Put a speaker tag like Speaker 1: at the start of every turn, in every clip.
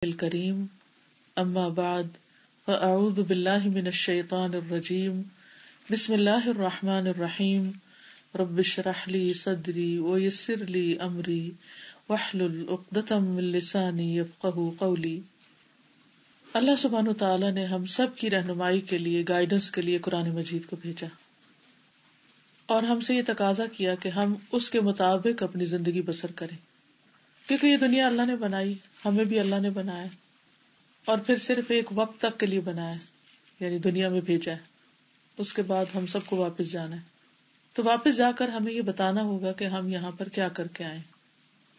Speaker 1: الکریم اما بعد فاعوذ باللہ من الشیطان الرجیم بسم اللہ الرحمن الرحیم رب اشرح لی صدری ویسر لی امری واحلل عقدۃ من لسانی یفقہوا قولی۔ اللہ سبحانہ تعالی نے ہم سب کی رہنمائی کے لیے، گائیڈنس کے لیے قرآن مجید کو بھیجا اور ہم سے یہ تقاضا کیا کہ ہم اس کے مطابق اپنی زندگی بسر کریں، کیونکہ یہ دنیا اللہ نے بنائی، ہمیں بھی اللہ نے بنایا اور پھر صرف ایک وقت تک کے لیے بنایا، یعنی دنیا میں بھیجا ہے، اس کے بعد ہم سب کو واپس جانا ہے۔ تو واپس جا کر ہمیں یہ بتانا ہوگا کہ ہم یہاں پر کیا کر کے آئے۔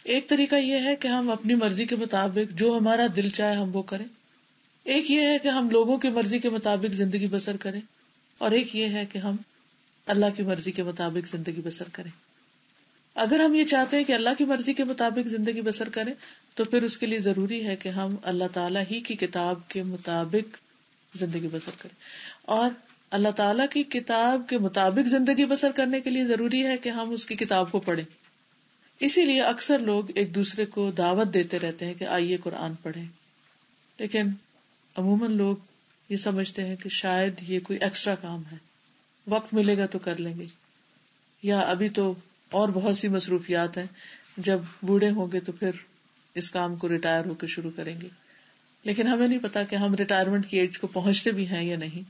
Speaker 1: ایک طریقہ یہ ہے کہ ہم اپنی مرضی کے مطابق جو ہمارا دل چاہے ہم وہ کریں، ایک یہ ہے کہ ہم لوگوں کی مرضی کے مطابق زندگی بسر کریں، اور ایک یہ ہے کہ ہم اللہ کی مرضی کے مطابق زندگی بسر کریں۔ اگر ہم یہ چاہتے ہیں کہ اللہ کی مرضی کے مطابق زندگی بسر کریں تو پھر اس کے لیے ضروری ہے کہ ہم اللہ تعالیٰ ہی کی کتاب کے مطابق زندگی بسر کریں، اور اللہ تعالیٰ کی کتاب کے مطابق زندگی بسر کرنے کے لیے ضروری ہے کہ ہم اس کی کتاب کو پڑھیں۔ اسی لیے اکثر لوگ ایک دوسرے کو دعوت دیتے رہتے ہیں کہ آئیے قرآن پڑھیں، لیکن عموماً لوگ یہ سمجھتے ہیں کہ شاید یہ کوئی ایکسٹرا کام ہے، وقت ملے گا تو کر لیں گے، یا ابھی تو اور بہت سی مصروفیات ہیں، جب بوڑھے ہوں گے تو پھر اس کام کو ریٹائر ہو کے شروع کریں گے۔ لیکن ہمیں نہیں پتا کہ ہم ریٹائرمنٹ کی ایج کو پہنچتے بھی ہیں یا نہیں۔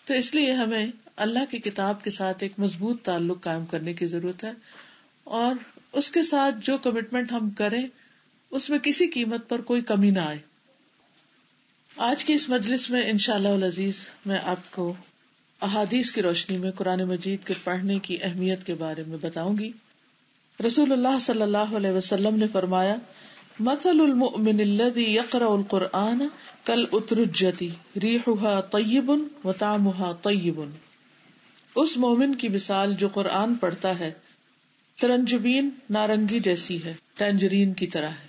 Speaker 1: تو اس لیے ہمیں اللہ کی کتاب کے ساتھ ایک مضبوط تعلق قائم کرنے کی ضرورت ہے، اور اس کے ساتھ جو کمٹمنٹ ہم کریں اس میں کسی قیمت پر کوئی کمی نہ آئے۔ آج کی اس مجلس میں انشاءاللہ العزیز میں آپ کو احادیث کی روشنی میں قرآن مجید کے پڑھنے کی اہمیت کے بارے میں بتاؤں گی۔ رسول اللہ صلی اللہ علیہ وسلم نے فرمایا، مثل المؤمن الذی یقرأ القرآن کالاترجۃ ریحها طیب وطعمها طیب۔ اس مومن کی مثال جو قرآن پڑھتا ہے ترنجبین نارنگی جیسی ہے، ٹینجرین کی طرح ہے،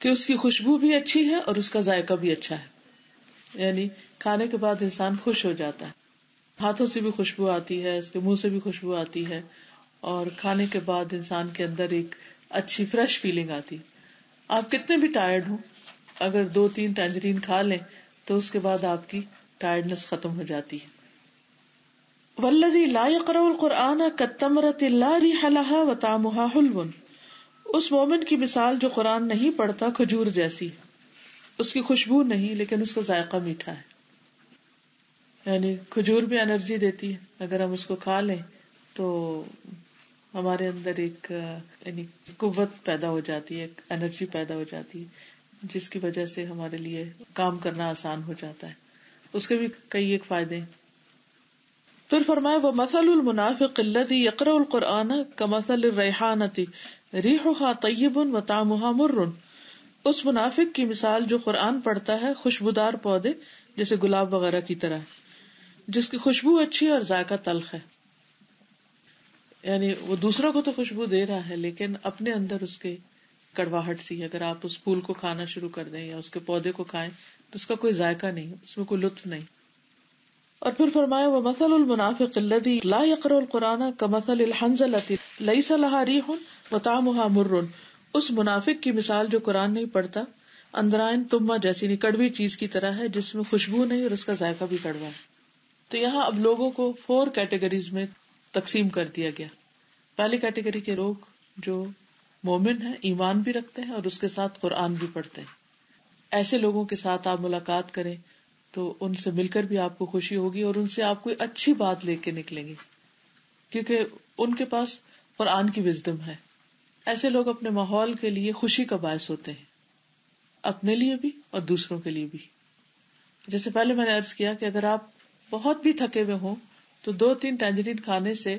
Speaker 1: کہ اس کی خوشبو بھی اچھی ہے اور اس کا ذائقہ بھی اچھا ہے، یعنی کھانے کے بعد انسان خوش ہو جاتا ہے، ہاتھوں سے بھی خوشبو آتی ہے، اس کے منہ سے بھی خوشبو آتی ہے، اور کھانے کے بعد انسان کے اندر ایک اچھی فریش فیلنگ آتی۔ آپ کتنے بھی ٹائرڈ ہوں، اگر 2-3 ٹینجرین کھا لیں تو اس کے بعد آپ کی ٹائرڈنس ختم ہو جاتی ہے۔ والذی لا یقرأ القرآن کالتمرۃ لا ریح لها وطعمها حلو۔ اس مومن کی مثال جو قرآن نہیں پڑھتا کھجور جیسی، اس کی خوشبو نہیں لیکن اس کا ذائقہ میٹھا ہے۔ یعنی کھجور بھی انرجی دیتی ہے، اگر ہم اس کو کھا لیں تو ہمارے اندر ایک یعنی قوت پیدا ہو جاتی ہے، ایک انرجی پیدا ہو جاتی ہے، جس کی وجہ سے ہمارے لیے کام کرنا آسان ہو جاتا ہے۔ اس کے بھی کئی ایک فائدے ہیں۔ پھر فرمایا، وَمَثَلُ الْمُنَافِقِ الَّذِي يَقْرَأُ الْقُرْآنَ كَمَثَلِ الرَّيْحَانَةِ رِيحُهَا طَيِّبٌ وَطَعْمُهَا مُرٌّ۔ اس منافق کی مثال جو قرآن پڑھتا ہے خوشبودار پودے جیسے گلاب وغیرہ کی طرح ہے، جس کی خوشبو اچھی اور ذائقہ تلخ ہے۔ یعنی وہ دوسروں کو تو خوشبو دے رہا ہے لیکن اپنے اندر اس کے کڑواہٹ سی، اگر آپ اس پھول کو کھانا شروع کر دیں یا اس کے پودے کو کھائیں تو اس کا کوئی ذائقہ نہیں، اس میں کوئی لطف نہیں۔ اور پھر فرمایا، وَمَثَلُ الْمُنَافِقِ الَّذِي لَا يَقْرَأُ الْقُرْآنَ كَمَثَلِ الْحَنْظَلَةِ لَيْسَ لَهَا رِيحٌ وَطَعْمُهَا مُرٌّ۔ اس منافق کی مثال جو قرآن نہیں پڑھتا اندرائن تمہ جیسی نہیں، کڑوی چیز کی طرح ہے جس میں خوشبو نہیں اور اس کا ذائقہ بھی کڑوا ہے۔ تو یہاں اب لوگوں کو 4 کیٹیگریز میں تقسیم کر دیا گیا۔ پہلی کیٹیگری کے لوگ جو مومن ہیں، ایمان بھی رکھتے ہیں اور اس کے ساتھ قرآن بھی پڑھتے ہیں، ایسے لوگوں کے ساتھ آپ ملاقات کریں تو ان سے مل کر بھی آپ کو خوشی ہوگی اور ان سے آپ کوئی اچھی بات لے کے نکلیں گے، کیونکہ ان کے پاس قرآن کی وزڈم ہے۔ ایسے لوگ اپنے ماحول کے لیے خوشی کا باعث ہوتے ہیں، اپنے لیے بھی اور دوسروں کے لیے بھی۔ جیسے پہلے میں نے عرض کیا کہ اگر آپ بہت بھی تھکے ہوئے ہوں تو 2-3 ٹینجرین کھانے سے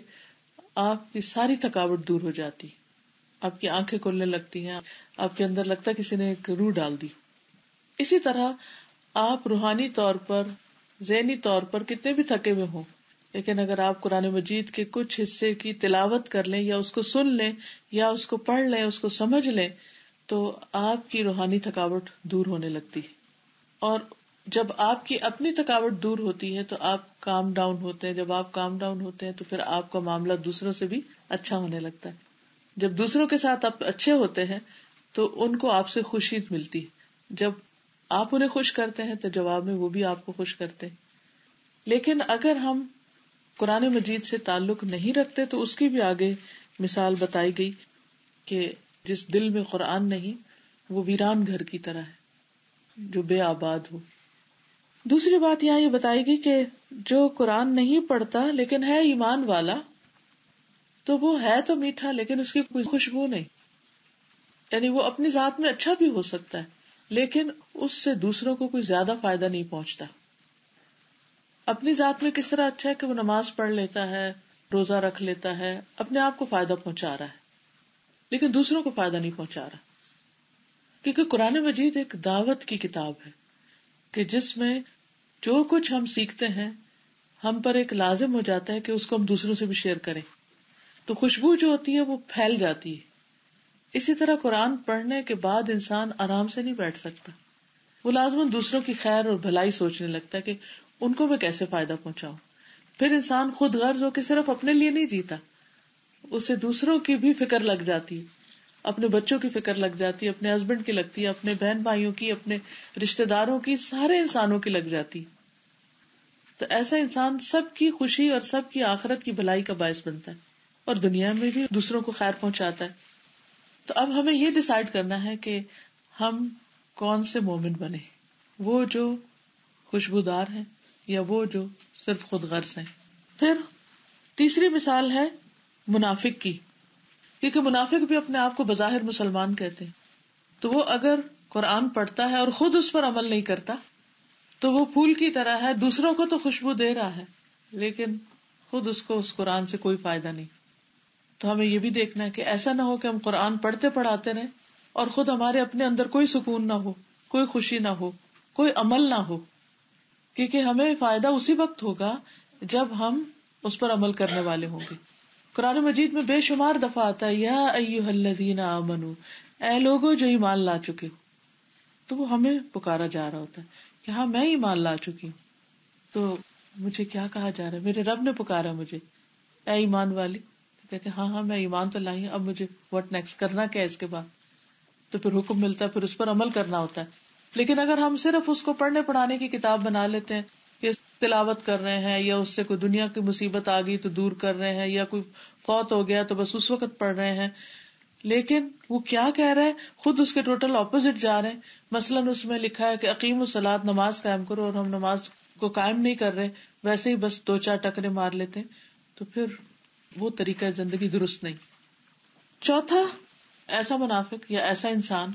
Speaker 1: آپ کی ساری تھکاوٹ دور ہو جاتی، آپ کی آنکھیں کھلنے لگتی ہیں، آپ کے اندر لگتا ہے کسی نے ایک روح ڈال دی۔ اسی طرح آپ روحانی طور پر، ذہنی طور پر کتنے بھی تھکے ہوئے ہوں، لیکن اگر آپ قرآن مجید کے کچھ حصے کی تلاوت کر لیں یا اس کو سن لیں یا اس کو پڑھ لیں، اس کو سمجھ لیں، تو آپ کی روحانی تھکاوٹ دور ہونے لگتی ہے۔ اور جب آپ کی اپنی تھکاوٹ دور ہوتی ہے تو آپ کام ڈاؤن ہوتے ہیں، جب آپ کام ڈاؤن ہوتے ہیں تو پھر آپ کا معاملہ دوسروں سے بھی اچھا ہونے لگتا ہے۔ جب دوسروں کے ساتھ آپ اچھے ہوتے ہیں تو ان کو آپ سے خوشی ملتی ہے، جب آپ انہیں خوش کرتے ہیں تو جواب میں وہ بھی آپ کو خوش کرتے ہیں. لیکن اگر ہم قرآن مجید سے تعلق نہیں رکھتے تو اس کی بھی آگے مثال بتائی گئی کہ جس دل میں قرآن نہیں وہ ویران گھر کی طرح ہے جو بے آباد ہو. دوسری بات یہاں یہ بتائی گئی کہ جو قرآن نہیں پڑھتا لیکن ہے ایمان والا تو وہ ہے تو میٹھا لیکن اس کی کوئی خوشبو نہیں. یعنی وہ اپنی ذات میں اچھا بھی ہو سکتا ہے لیکن اس سے دوسروں کو کوئی زیادہ فائدہ نہیں پہنچتا. اپنی ذات میں کس طرح اچھا ہے کہ وہ نماز پڑھ لیتا ہے, روزہ رکھ لیتا ہے, اپنے آپ کو فائدہ پہنچا رہا ہے لیکن دوسروں کو فائدہ نہیں پہنچا رہا. کیونکہ قرآن مجید ایک دعوت کی کتاب ہے کہ جس میں جو کچھ ہم سیکھتے ہیں ہم پر ایک لازم ہو جاتا ہے کہ اس کو ہم دوسروں سے بھی شیئر کریں, تو خوشبو جو ہوتی ہے وہ پھیل جاتی ہے. اسی طرح قرآن پڑھنے کے بعد انسان آرام سے نہیں بیٹھ سکتا, وہ لازماً دوسروں کی خیر اور بھلائی سوچنے لگتا ہے کہ ان کو میں کیسے فائدہ پہنچاؤں. پھر انسان خود غرض ہو کے صرف اپنے لیے نہیں جیتا, اسے دوسروں کی بھی فکر لگ جاتی ہے, اپنے بچوں کی فکر لگ جاتی ہے, اپنے ہسبینڈ کی لگتی ہے, اپنے بہن بھائیوں کی, اپنے رشتے داروں کی, سارے انسانوں کی لگ جاتی. تو ایسا انسان سب کی خوشی اور سب کی آخرت کی بھلائی کا باعث بنتا ہے اور دنیا میں بھی دوسروں کو خیر پہنچاتا ہے. تو اب ہمیں یہ ڈیسائیڈ کرنا ہے کہ ہم کون سے مومن بنے, وہ جو خوشبودار ہیں یا وہ جو صرف خود غرض ہیں. پھر تیسری مثال ہے منافق کی, کیونکہ منافق بھی اپنے آپ کو بظاہر مسلمان کہتے ہیں. تو وہ اگر قرآن پڑھتا ہے اور خود اس پر عمل نہیں کرتا تو وہ پھول کی طرح ہے, دوسروں کو تو خوشبو دے رہا ہے لیکن خود اس کو اس قرآن سے کوئی فائدہ نہیں. تو ہمیں یہ بھی دیکھنا ہے کہ ایسا نہ ہو کہ ہم قرآن پڑھتے پڑھاتے رہیں اور خود ہمارے اپنے اندر کوئی سکون نہ ہو, کوئی خوشی نہ ہو, کوئی عمل نہ ہو, کیونکہ ہمیں فائدہ اسی وقت ہوگا جب ہم اس پر عمل کرنے والے ہوں گے. قرآن مجید میں بے شمار دفعہ آتا ہے یا ایھا الذین آمنو, اے لوگوں جو ایمان لا چکے ہو. تو وہ ہمیں پکارا جا رہا ہوتا ہے کہ ہاں میں ایمان لا چکی ہوں, تو مجھے کیا کہا جا رہا ہے, میرے رب نے پکارا مجھے اے ایمان والی. کہتے ہیں ہاں میں ایمان تو لائی ہوں, اب مجھے واٹ نیکسٹ, کرنا کیا ہے اس کے بعد. تو پھر حکم ملتا ہے, پھر اس پر عمل کرنا ہوتا ہے. لیکن اگر ہم صرف اس کو پڑھنے پڑھانے کی کتاب بنا لیتے ہیں کہ تلاوت کر رہے ہیں, یا اس سے کوئی دنیا کی مصیبت آ گئی تو دور کر رہے ہیں, یا کوئی فوت ہو گیا تو بس اس وقت پڑھ رہے ہیں, لیکن وہ کیا کہہ رہے ہیں خود اس کے ٹوٹل اپوزٹ جا رہے ہیں. مثلاً اس میں لکھا ہے کہ اقیموا الصلاۃ, نماز قائم کرو, اور ہم نماز کو قائم نہیں کر رہے, ویسے ہی بس 2-4 ٹکرے مار لیتے ہیں. تو پھر وہ طریقہ زندگی درست نہیں. چوتھا, ایسا منافق یا ایسا انسان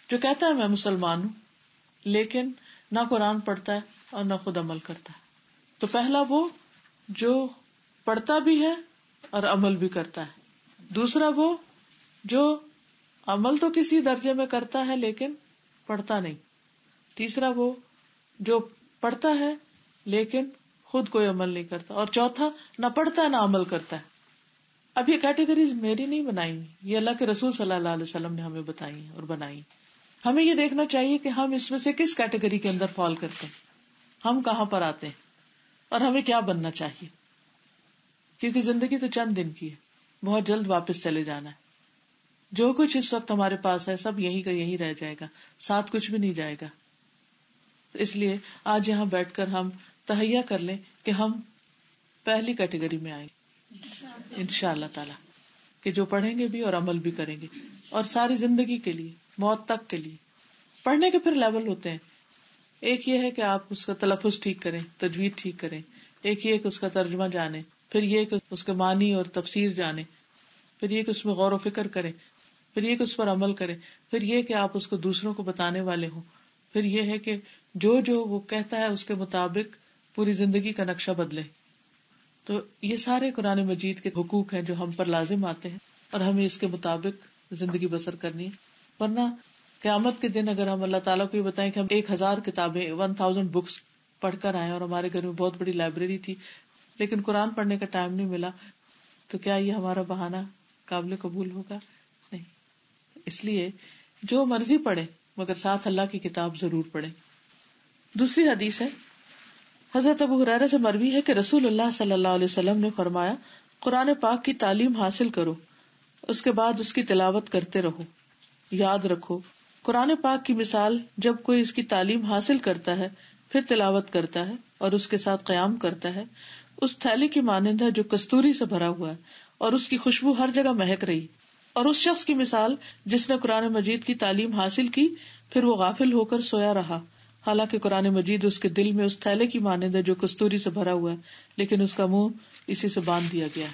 Speaker 1: جو کہتا ہے میں مسلمان ہوں لیکن نہ قرآن پڑھتا ہے اور نہ خود عمل کرتا ہے. تو پہلا وہ جو پڑھتا بھی ہے اور عمل بھی کرتا ہے. دوسرا وہ جو عمل تو کسی درجے میں کرتا ہے لیکن پڑھتا نہیں. تیسرا وہ جو پڑھتا ہے لیکن خود کوئی عمل نہیں کرتا. اور چوتھا نہ پڑھتا ہے نہ عمل کرتا ہے. اب یہ کیٹیگریز میری نہیں بنائی, یہ اللہ کے رسول صلی اللہ علیہ وسلم نے ہمیں بتائی اور بنائی. ہمیں یہ دیکھنا چاہیے کہ ہم اس میں سے کس کیٹیگری کے اندر فال کرتے ہیں, ہم کہاں پر آتے ہیں اور ہمیں کیا بننا چاہیے. کیونکہ زندگی تو چند دن کی ہے, بہت جلد واپس چلے جانا ہے. جو کچھ اس وقت ہمارے پاس ہے سب یہی کا یہی رہ جائے گا, ساتھ کچھ بھی نہیں جائے گا. اس لیے آج یہاں بیٹھ کر ہم تہیہ کر لیں کہ ہم پہلی کیٹیگری میں آئیں انشاءاللہ تعالی, کہ جو پڑھیں گے بھی اور عمل بھی کریں گے, اور ساری زندگی کے لیے, موت تک کے لیے. پڑھنے کے پھر لیول ہوتے ہیں. ایک یہ ہے کہ آپ اس کا تلفظ ٹھیک کریں, تجوید ٹھیک کریں. ایک یہ کہ اس کا ترجمہ جانیں, پھر یہ کہ اس کے معنی اور تفسیر جانیں, پھر یہ کہ اس میں غور و فکر کریں, پھر یہ کہ اس پر عمل کریں, پھر یہ کہ آپ اس کو دوسروں کو بتانے والے ہوں, پھر یہ ہے کہ جو وہ کہتا ہے اس کے مطابق پوری زندگی کا نقشہ بدلے. تو یہ سارے قرآن مجید کے حقوق ہیں جو ہم پر لازم آتے ہیں اور ہمیں اس کے مطابق زندگی بسر کرنی ہے. ورنہ قیامت کے دن اگر ہم اللہ تعالیٰ کو یہ بتائیں کہ ہم 1000 کتابیں 1000 بکس پڑھ کر آئے اور ہمارے گھر میں بہت بڑی لائبریری تھی لیکن قرآن پڑھنے کا ٹائم نہیں ملا, تو کیا یہ ہمارا بہانہ قابل قبول ہوگا؟ نہیں. اس لیے جو مرضی پڑھے مگر ساتھ اللہ کی کتاب ضرور پڑھے. دوسری حدیث ہے, حضرت ابو ہریرہ سے مروی ہے کہ رسول اللہ صلی اللہ علیہ وسلم نے فرمایا, قرآن پاک کی تعلیم حاصل کرو, اس کے بعد اس کی تلاوت کرتے رہو. یاد رکھو قرآن پاک کی مثال، جب کوئی اس کی تعلیم حاصل کرتا ہے پھر تلاوت کرتا ہے اور اس کے ساتھ قیام کرتا ہے، اس تھیلی کی مانند ہے جو کستوری سے بھرا ہوا ہے اور اس کی خوشبو ہر جگہ مہک رہی. اور اس شخص کی مثال جس نے قرآن مجید کی تعلیم حاصل کی پھر وہ غافل ہو کر سویا رہا، حالانکہ قرآن مجید اس کے دل میں اس تھیلے کی مانند ہے جو کستوری سے بھرا ہوا ہے، لیکن اس کا منہ اسی سے باندھ دیا گیا.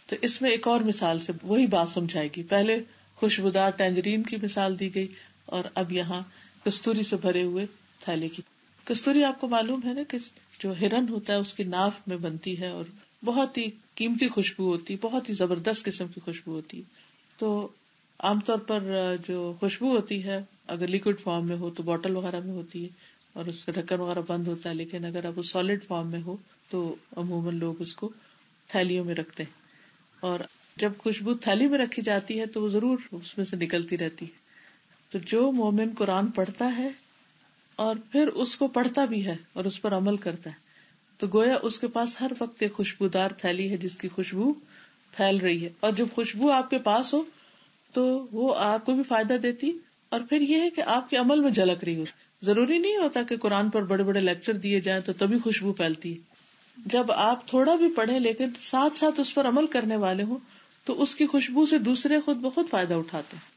Speaker 1: تو اس میں ایک اور مثال سے وہی بات سمجھائے گی. پہلے خوشبودار ٹینجرین کی مثال دی گئی اور اب یہاں کستوری سے بھرے ہوئے تھیلے کی. کستوری آپ کو معلوم ہے نا کہ جو ہرن ہوتا ہے اس کی ناف میں بنتی ہے اور بہت ہی قیمتی خوشبو ہوتی، بہت ہی زبردست قسم کی خوشبو ہوتی. تو عام طور پر جو خوشبو ہوتی ہے اگر لیکوڈ فارم میں ہو تو باٹل وغیرہ میں ہوتی ہے اور اس کا ڈھکن وغیرہ بند ہوتا ہے، لیکن اگر اب وہ سالڈ فارم میں ہو تو عموماً لوگ اس کو تھیلیوں میں رکھتے ہیں. اور جب خوشبو تھیلی میں رکھی جاتی ہے تو وہ ضرور اس میں سے نکلتی رہتی ہے. تو جو مومن قرآن پڑھتا ہے اور پھر اس کو پڑھتا بھی ہے اور اس پر عمل کرتا ہے تو گویا اس کے پاس ہر وقت ایک خوشبودار تھیلی ہے جس کی خوشبو پھیل رہی ہے. اور جب خوشبو آپ کے پاس ہو تو وہ آپ کو بھی فائدہ دیتی اور پھر یہ ہے کہ آپ کے عمل میں جھلک رہی ہو. ضروری نہیں ہوتا کہ قرآن پر بڑے بڑے لیکچر دیے جائیں تو تبھی خوشبو پھیلتی ہے. جب آپ تھوڑا بھی پڑھیں لیکن ساتھ ساتھ اس پر عمل کرنے والے ہوں تو اس کی خوشبو سے دوسرے خود بخود فائدہ اٹھاتے ہیں.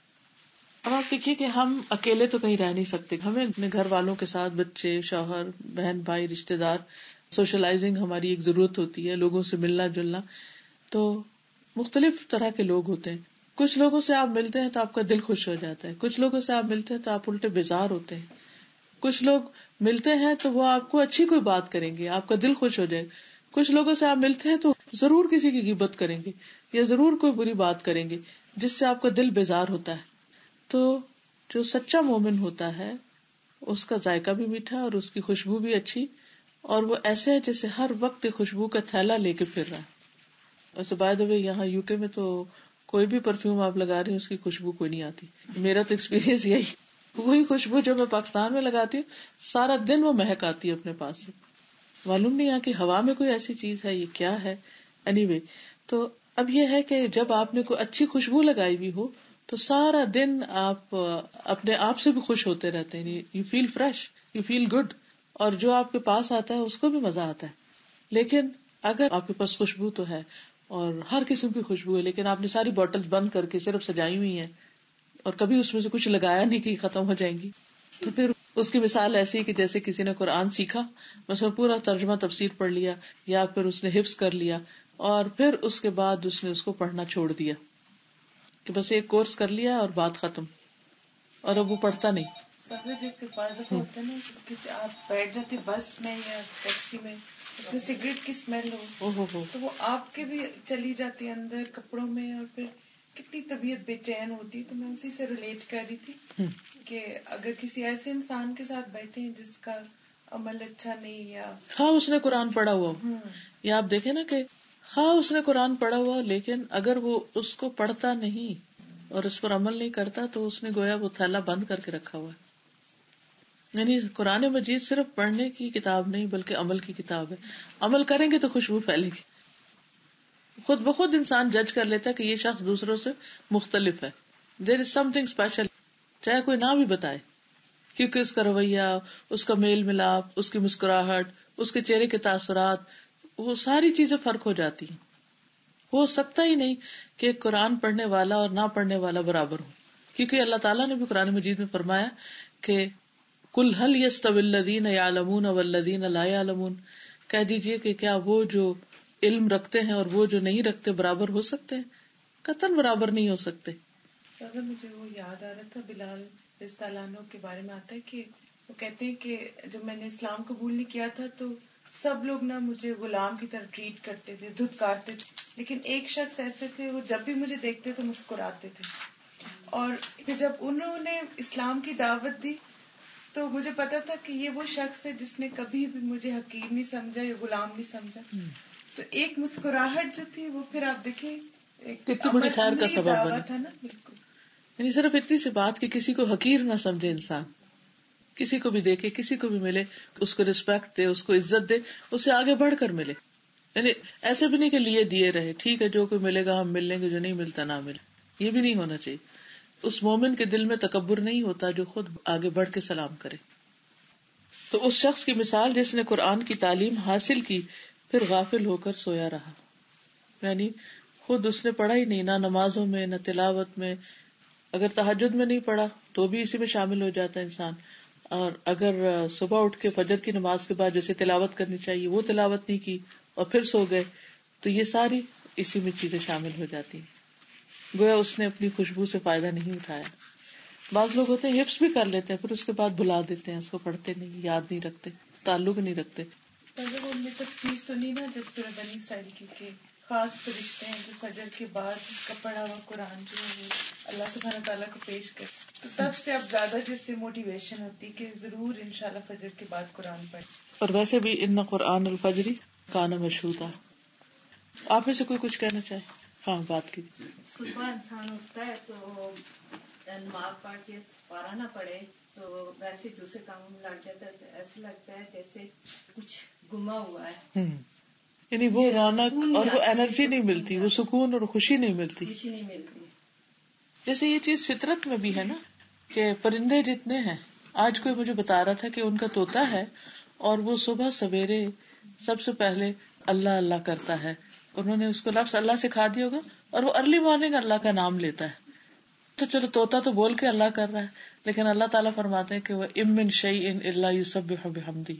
Speaker 1: اب آپ دیکھیے کہ ہم اکیلے تو کہیں رہ نہیں سکتے، ہمیں اپنے گھر والوں کے ساتھ، بچے، شوہر، بہن بھائی، رشتے دار، سوشلائزنگ ہماری ایک ضرورت ہوتی ہے، لوگوں سے ملنا جلنا. تو مختلف طرح کے لوگ ہوتے ہیں. کچھ لوگوں سے آپ ملتے ہیں تو آپ کا دل خوش ہو جاتا ہے، کچھ لوگوں سے آپ ملتے ہیں تو آپ الٹے بیزار ہوتے ہیں. کچھ لوگ ملتے ہیں تو وہ آپ کو اچھی کوئی بات کریں گے، آپ کا دل خوش ہو جائے. کچھ لوگوں سے آپ ملتے ہیں تو ضرور کسی کی غیبت کریں گے یا ضرور کوئی بری بات کریں گے جس سے آپ کا دل بیزار ہوتا ہے. تو جو سچا مومن ہوتا ہے اس کا ذائقہ بھی میٹھا اور اس کی خوشبو بھی اچھی، اور وہ ایسے ہے جیسے ہر وقت خوشبو کا تھیلا لے کے پھر رہا ہے. ویسے بائی دی وے یہاں یو کے میں تو کوئی بھی پرفیوم آپ لگا رہے ہیں اس کی خوشبو کوئی نہیں آتی. میرا تو ایکسپیرینس یہی، وہی خوشبو جو میں پاکستان میں لگاتی ہوں سارا دن وہ مہک آتی ہے اپنے پاس سے. معلوم نہیں یہاں کی ہوا میں کوئی ایسی چیز ہے، یہ کیا ہے. anyway تو اب یہ ہے کہ جب آپ نے کوئی اچھی خوشبو لگائی ہوئی ہو تو سارا دن آپ اپنے آپ سے بھی خوش ہوتے رہتے ہیں. You feel fresh, you feel good, اور جو آپ کے پاس آتا ہے اس کو بھی مزہ آتا ہے. لیکن اگر آپ کے پاس خوشبو تو ہے اور ہر قسم کی خوشبو ہے لیکن آپ نے ساری بوٹل بند کر کے صرف سجائی ہوئی ہیں اور کبھی اس میں سے کچھ لگایا نہیں کہ ختم ہو جائیں گی، تو پھر اس کی مثال ایسی کہ جیسے کسی نے قرآن سیکھا، مثلا پورا ترجمہ تفسیر پڑھ لیا یا پھر اس نے حفظ کر لیا اور پھر اس کے بعد اس نے اس کو پڑھنا چھوڑ دیا کہ بس ایک کورس کر لیا اور بات ختم، اور اب وہ پڑھتا نہیں.
Speaker 2: جیسے بعض دفعہ ہوتا ہے نا کسی آپ بیٹھ جاتے بس میں یا ٹیکسی میں، اس میں سگریٹ کی اسمیل ہو تو وہ آپ کے بھی چلی جاتی ہے اندر کپڑوں میں اور پھر کتنی طبیعت بے چین ہوتی. تو میں اسی سے ریلیٹ کر رہی تھی کہ اگر کسی ایسے انسان کے ساتھ بیٹھے ہیں جس کا عمل اچھا نہیں یا
Speaker 1: ہاں اس نے قرآن پڑھا ہوا یا آپ دیکھیں نا کہ ہاں اس نے قرآن پڑھا ہوا لیکن اگر وہ اس کو پڑھتا نہیں اور اس پر عمل نہیں کرتا تو اس نے گویا وہ تھیلا بند کر کے رکھا ہوا ہے. یعنی قرآن مجید صرف پڑھنے کی کتاب نہیں بلکہ عمل کی کتاب ہے. عمل کریں گے تو خوشبو پھیلے گی. خود بخود انسان جج کر لیتا ہے کہ یہ شخص دوسروں سے مختلف ہے. دیر از سم تھنگ اسپیشل، چاہے کوئی نہ بھی بتائے، کیونکہ اس کا رویہ، اس کا میل ملاپ، اس کی مسکراہٹ، اس کے چہرے کے تاثرات، وہ ساری چیزیں فرق ہو جاتی ہیں. ہو سکتا ہی نہیں کہ قرآن پڑھنے والا اور نہ پڑھنے والا برابر ہو، کیونکہ اللہ تعالیٰ نے بھی قرآن مجید میں فرمایا کہ قل هل يستوي الذين يعلمون والذين لا يعلمون، کہہ دیجئے کہ کیا وہ جو علم رکھتے ہیں اور وہ جو نہیں رکھتے برابر ہو سکتے ہیں؟ قطعاً برابر نہیں ہو سکتے.
Speaker 2: اگر مجھے وہ یاد آ رہا تھا بلال رضی اللہ عنہ کے بارے میں آتا ہے کہ وہ کہتے ہیں کہ جب میں نے اسلام قبول نہیں کیا تھا تو سب لوگ نا مجھے غلام کی طرح ٹریٹ کرتے تھے، دھتکارتے تھے، لیکن ایک شخص ایسے تھے وہ جب بھی مجھے دیکھتے تو مسکراتے تھے. اور جب انہوں نے اسلام کی دعوت دی تو مجھے پتا تھا کہ یہ وہ شخص ہے جس نے کبھی بھی مجھے حقیر نہیں سمجھا یا غلام نہیں سمجھا. تو ایک مسکراہٹ جو تھی وہ پھر آپ دیکھیں
Speaker 1: کتنی بڑی خیر کا سبب بنا
Speaker 2: تھا نا. بالکل،
Speaker 1: یعنی صرف اتنی سی بات کہ کسی کو حقیر نہ سمجھے انسان، کسی کو بھی دیکھے، کسی کو بھی ملے اس کو رسپیکٹ دے، اس کو عزت دے، اسے آگے بڑھ کر ملے. یعنی ایسے بھی نہیں کہ لیے دیے رہے، ٹھیک ہے جو کوئی ملے گا ہم مل لیں گے، جو نہیں ملتا نہ ملے، یہ بھی نہیں ہونا چاہیے. اس مومن کے دل میں تکبر نہیں ہوتا جو خود آگے بڑھ کے سلام کرے. تو اس شخص کی مثال جس نے قرآن کی تعلیم حاصل کی پھر غافل ہو کر سویا رہا. یعنی خود اس نے پڑھا ہی نہیں، نہ نمازوں میں نہ تلاوت میں. اگر تہجد میں نہیں پڑھا تو بھی اسی میں شامل ہو جاتا ہے انسان، اور اگر صبح اٹھ کے فجر کی نماز کے بعد جیسے تلاوت کرنی چاہیے وہ تلاوت نہیں کی اور پھر سو گئے، تو یہ ساری اسی میں چیزیں شامل ہو جاتی ہیں. گویا اس نے اپنی خوشبو سے فائدہ نہیں اٹھایا. بعض لوگ ہوتے ہیں حفظ بھی کر لیتے ہیں پھر اس کے بعد بھلا دیتے ہیں، اس کو پڑھتے نہیں، یاد نہیں رکھتے، تعلق نہیں رکھتے.
Speaker 2: اگر ہم نے تفسیر سنی نا جب سورہ بنی اسرائیل کی کہ خاص فرشتے ہیں جو فجر کے بعد کا پڑھا ہوا قرآن جو ہے وہ اللہ سبحانہ تعالیٰ کو پیش کر، تو تب سے اب زیادہ جس سے موٹیویشن ہوتی کہ ضرور انشاءاللہ فجر کے بعد قرآن پڑھیں.
Speaker 1: اور ویسے بھی ان قرآن الفجر کان مشہودا. آپ میں سے کوئی کچھ کہنا چاہے؟ ہاں بات کی.
Speaker 3: صبح انسان اٹھتا ہے تو نماز پڑھ کے پارا نہ پڑے تو ویسے دوسرے کاموں میں لگ جاتا ہے تو ایسا لگتا ہے جیسے کچھ گما ہوا ہے.
Speaker 1: یعنی وہ رونق اور وہ انرجی نہیں ملتی، وہ سکون اور خوشی نہیں ملتی. جیسے یہ چیز فطرت میں بھی ہے نا کہ پرندے جتنے ہیں، آج کوئی مجھے بتا رہا تھا کہ ان کا طوطا ہے اور وہ صبح سویرے سب سے پہلے اللہ اللہ کرتا ہے. انہوں نے اس کو لفظ اللہ سکھا دیا ہوگا اور وہ ارلی مارننگ اللہ کا نام لیتا ہے. تو چلو طوطا تو بول کے اللہ کر رہا ہے، لیکن اللہ تعالیٰ فرماتے ہیں کہ وہ من شیء الا یسبح بحمدہ،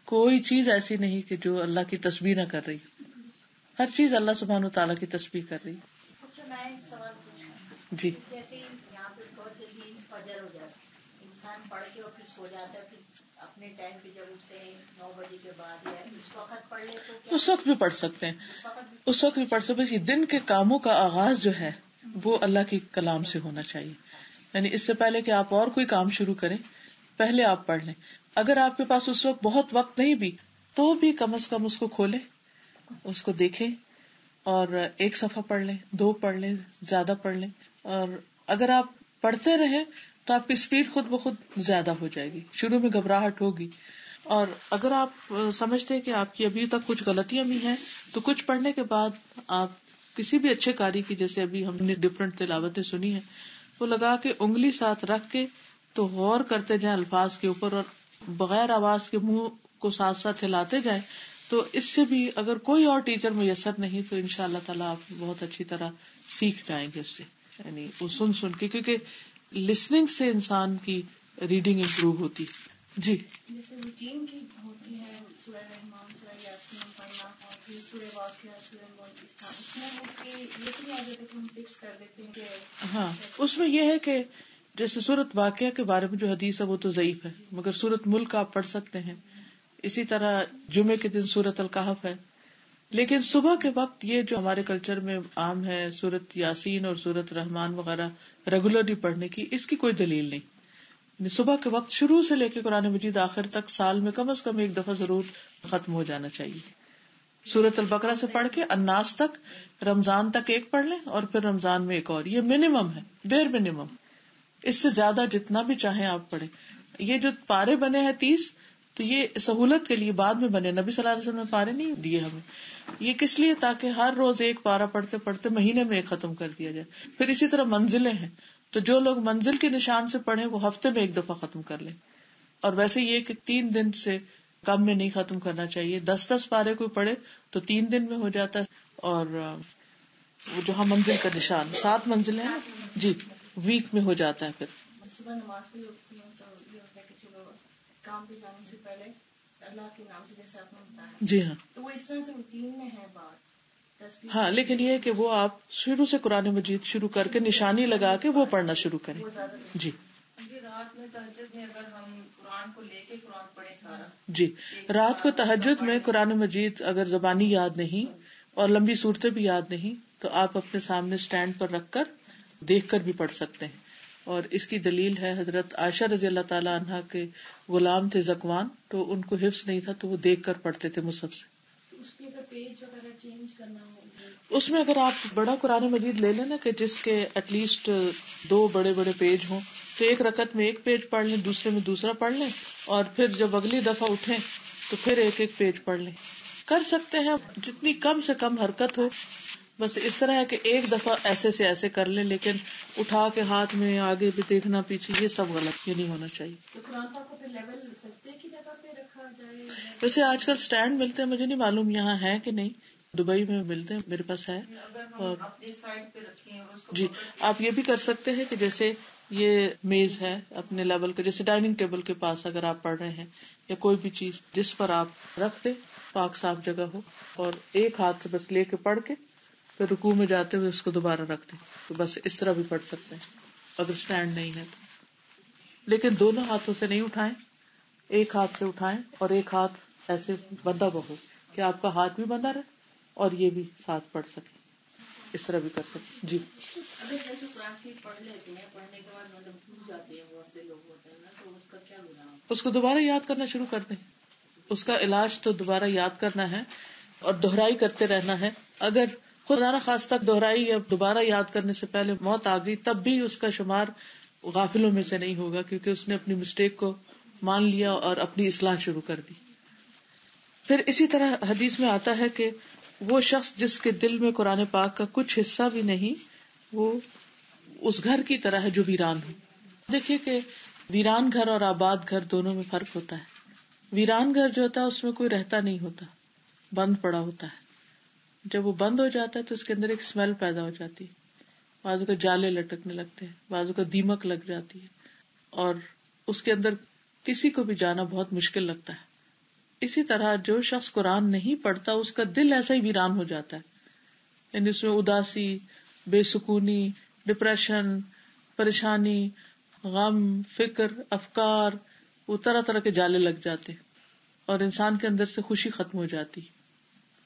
Speaker 1: کوئی چیز ایسی نہیں کہ جو اللہ کی تسبیح نہ کر رہی، ہر چیز اللہ سبحانہ تعالیٰ کی تسبیح کر رہی. جی
Speaker 4: جیسے یہاں پہ بہت جلدی فجر ہو جاتا ہے، انسان پڑھ کے اور پھر سو جاتا ہے، پھر اپنے ٹائم پہ جب اٹھتے ہیں 9 بجے کے بعد یا اس وقت پڑھ لے تو
Speaker 1: اس وقت بھی پڑھ سکتے ہیں، اس وقت بھی پڑھ سکتے ہیں. دن کے کاموں کا آغاز جو ہے وہ اللہ کی کلام سے ہونا چاہیے. یعنی اس سے پہلے کہ آپ اور کوئی کام شروع کریں پہلے آپ پڑھ لیں. اگر آپ کے پاس اس وقت بہت وقت نہیں بھی تو بھی کم از کم اس کو کھولیں، اس کو دیکھیں اور 1 صفحہ پڑھ لیں، 2 پڑھ لیں، زیادہ پڑھ لیں. اور اگر آپ پڑھتے رہیں تو آپ کی اسپیڈ خود بخود زیادہ ہو جائے گی. شروع میں گھبراہٹ ہوگی، اور اگر آپ سمجھتے ہیں کہ آپ کی ابھی تک کچھ غلطیاں بھی ہیں تو کچھ پڑھنے کے بعد آپ کسی بھی اچھے قاری کی، جیسے ابھی ہم نے ڈفرینٹ تلاوتیں سنی ہیں، وہ لگا کے انگلی ساتھ رکھ کے تو غور کرتے جائیں الفاظ کے اوپر اور بغیر آواز کے منہ کو ساتھ ساتھ ہلاتے جائیں. تو اس سے بھی اگر کوئی اور ٹیچر میسر نہیں تو انشاءاللہ تعالیٰ آپ بہت اچھی طرح سیکھ جائیں گے اس سے. یعنی وہ سن کے، کیونکہ لسننگ سے انسان کی ریڈنگ امپروو ہوتی. جی
Speaker 3: جیسے روٹین کی ہوتی ہے سورہ رحمان، سورہ یاسین پڑھنا اور پھر سورہ واقعہ، سورہ ملک، اس میں یہ نہیں آ جاتا کہ ہم فکس کر دیتے ہیں کہ
Speaker 1: ہاں اس میں یہ ہے کہ جیسے سورۃ واقعہ کے بارے میں جو حدیث ہے وہ تو ضعیف ہے، مگر سورۃ ملک آپ پڑھ سکتے ہیں. اسی طرح جمعے کے دن سورۃ الکہف ہے. لیکن صبح کے وقت یہ جو ہمارے کلچر میں عام ہے سورۃ یاسین اور سورۃ رحمان وغیرہ ریگولرلی پڑھنے کی، اس کی کوئی دلیل نہیں. صبح کے وقت شروع سے لے کے قرآن مجید آخر تک سال میں کم از کم 1 دفعہ ضرور ختم ہو جانا چاہیے. سورۃ البقرہ سے پڑھ کے الناس تک، رمضان تک 1 پڑھ لیں اور پھر رمضان میں 1 اور. یہ منیمم ہے، بیر منیمم. اس سے زیادہ جتنا بھی چاہیں آپ پڑھیں. یہ جو پارے بنے ہیں 30 تو یہ سہولت کے لیے بعد میں بنے. نبی صلی اللہ علیہ وسلم نے پارے نہیں دیے ہمیں. یہ کس لیے؟ تاکہ ہر روز 1 پارا پڑھتے پڑھتے مہینے میں 1 ختم کر دیا جائے. پھر اسی طرح منزلیں ہیں تو جو لوگ منزل کے نشان سے پڑھیں وہ ہفتے میں 1 دفعہ ختم کر لیں. اور ویسے یہ کہ 3 دن سے کم میں نہیں ختم کرنا چاہیے. 10 پارے کوئی پڑھے تو 3 دن میں ہو جاتا ہے. اور وہ جو ہم منزل کا نشان 7 منزلیں ہیں جی ویک میں ہو جاتا ہے. پھر
Speaker 3: صبح نماز کے لیے اٹھتی ہوں تو یہ ہوتا ہے کہ چلو کام پہ جانے سے پہلے اللہ کے نام سے جیسے آپ نے بتایا،
Speaker 1: جی ہاں،
Speaker 3: تو وہ اس طرح سے روٹین میں ہے بات.
Speaker 1: ہاں لیکن یہ کہ وہ آپ شروع سے قرآن مجید شروع کر کے نشانی لگا کے وہ پڑھنا شروع کریں. جی
Speaker 5: رات میں تہجد میں اگر ہم قرآن کو لے کے قرآن پڑھیں سارا،
Speaker 1: جی رات کو تہجد میں قرآن مجید اگر زبانی یاد نہیں اور لمبی صورتیں بھی یاد نہیں تو آپ اپنے سامنے سٹینڈ پر رکھ کر دیکھ کر بھی پڑھ سکتے ہیں. اور اس کی دلیل ہے حضرت عائشہ رضی اللہ تعالی عنہا کے غلام تھے زکوان، تو ان کو حفظ نہیں تھا تو وہ دیکھ کر پڑھتے تھے مصحف سے.
Speaker 3: اس میں اگر پیج وغیرہ چینج کرنا ہو،
Speaker 1: اس میں اگر آپ بڑا قرآن مجید لے لیں نا کہ جس کے ایٹ لیسٹ 2 بڑے بڑے پیج ہوں تو 1 رکعت میں 1 پیج پڑھ لیں، دوسرے میں دوسرا پڑھ لیں، اور پھر جب اگلی دفعہ اٹھیں تو پھر 1 پیج پڑھ لیں. کر سکتے ہیں جتنی کم سے کم حرکت ہو. بس اس طرح ہے کہ ایک دفعہ ایسے سے ایسے کر لیں، لیکن اٹھا کے ہاتھ میں آگے بھی دیکھنا پیچھے، یہ سب غلط، یہ نہیں ہونا چاہیے.
Speaker 5: تو قرآن پاک کو پھر لیول سجدے کی جگہ پہ رکھا جائے؟
Speaker 1: ویسے آج کل سٹینڈ ملتے ہیں، مجھے نہیں معلوم یہاں ہے کہ نہیں، دبئی میں ملتے ہیں، میرے پاس ہے.
Speaker 5: اگر
Speaker 1: اور
Speaker 5: ہم اپنی سائڈ پہ رکھیں اور اس کو
Speaker 1: جی آپ یہ بھی کر سکتے ہیں کہ جیسے یہ میز ہے اپنے لیول کے، جیسے ڈائننگ ٹیبل کے پاس اگر آپ پڑھ رہے ہیں یا کوئی بھی چیز جس پر آپ رکھ دیں، پاک صاف جگہ ہو، اور ایک ہاتھ سے بس لے کے پڑھ کے پھر رکوع میں جاتے ہوئے اس کو دوبارہ رکھ دیں، تو بس اس طرح بھی پڑھ سکتے ہیں اگر سٹینڈ نہیں ہے تو. لیکن دونوں ہاتھوں سے نہیں اٹھائیں، ایک ہاتھ سے اٹھائیں اور ایک ہاتھ ایسے بندھا ہو کہ آپ کا ہاتھ بھی بندھا رہے اور یہ بھی ساتھ پڑھ سکے، اس طرح بھی کر سکتے. جی
Speaker 4: اگر جیسے قرآن شریف پڑھ لیتے ہیں، پڑھنے کے بعد مطلب بھول جاتے ہیں، بہت سے لوگ ہوتے ہیں نا، تو اس کا کیا گناہ؟
Speaker 1: اس کو دوبارہ یاد کرنا شروع کر دیں. اس کا علاج تو دوبارہ یاد کرنا ہے اور دہرائی کرتے رہنا ہے. اگر خدا نہ خواستہ دہرائی یا دوبارہ یاد کرنے سے پہلے موت آ گئی، تب بھی اس کا شمار غافلوں میں سے نہیں ہوگا، کیونکہ اس نے اپنی مسٹیک کو مان لیا اور اپنی اصلاح شروع کر دی. پھر اسی طرح حدیث میں آتا ہے کہ وہ شخص جس کے دل میں قرآن پاک کا کچھ حصہ بھی نہیں، وہ اس گھر کی طرح ہے جو ویران ہو. دیکھیے کہ ویران گھر اور آباد گھر دونوں میں فرق ہوتا ہے. ویران گھر جو ہوتا ہے اس میں کوئی رہتا نہیں ہوتا، بند پڑا ہوتا ہے. جب وہ بند ہو جاتا ہے تو اس کے اندر ایک اسمیل پیدا ہو جاتی ہے، بازو کا جالے لٹکنے لگتے ہیں، بازو کا دیمک لگ جاتی ہے، اور اس کے اندر کسی کو بھی جانا بہت مشکل لگتا ہے. اسی طرح جو شخص قرآن نہیں پڑھتا اس کا دل ایسا ہی ویران ہو جاتا ہے، یعنی اس میں اداسی، بے سکونی، ڈپریشن، پریشانی، غم، فکر، افکار، وہ طرح طرح کے جالے لگ جاتے اور انسان کے اندر سے خوشی ختم ہو جاتی.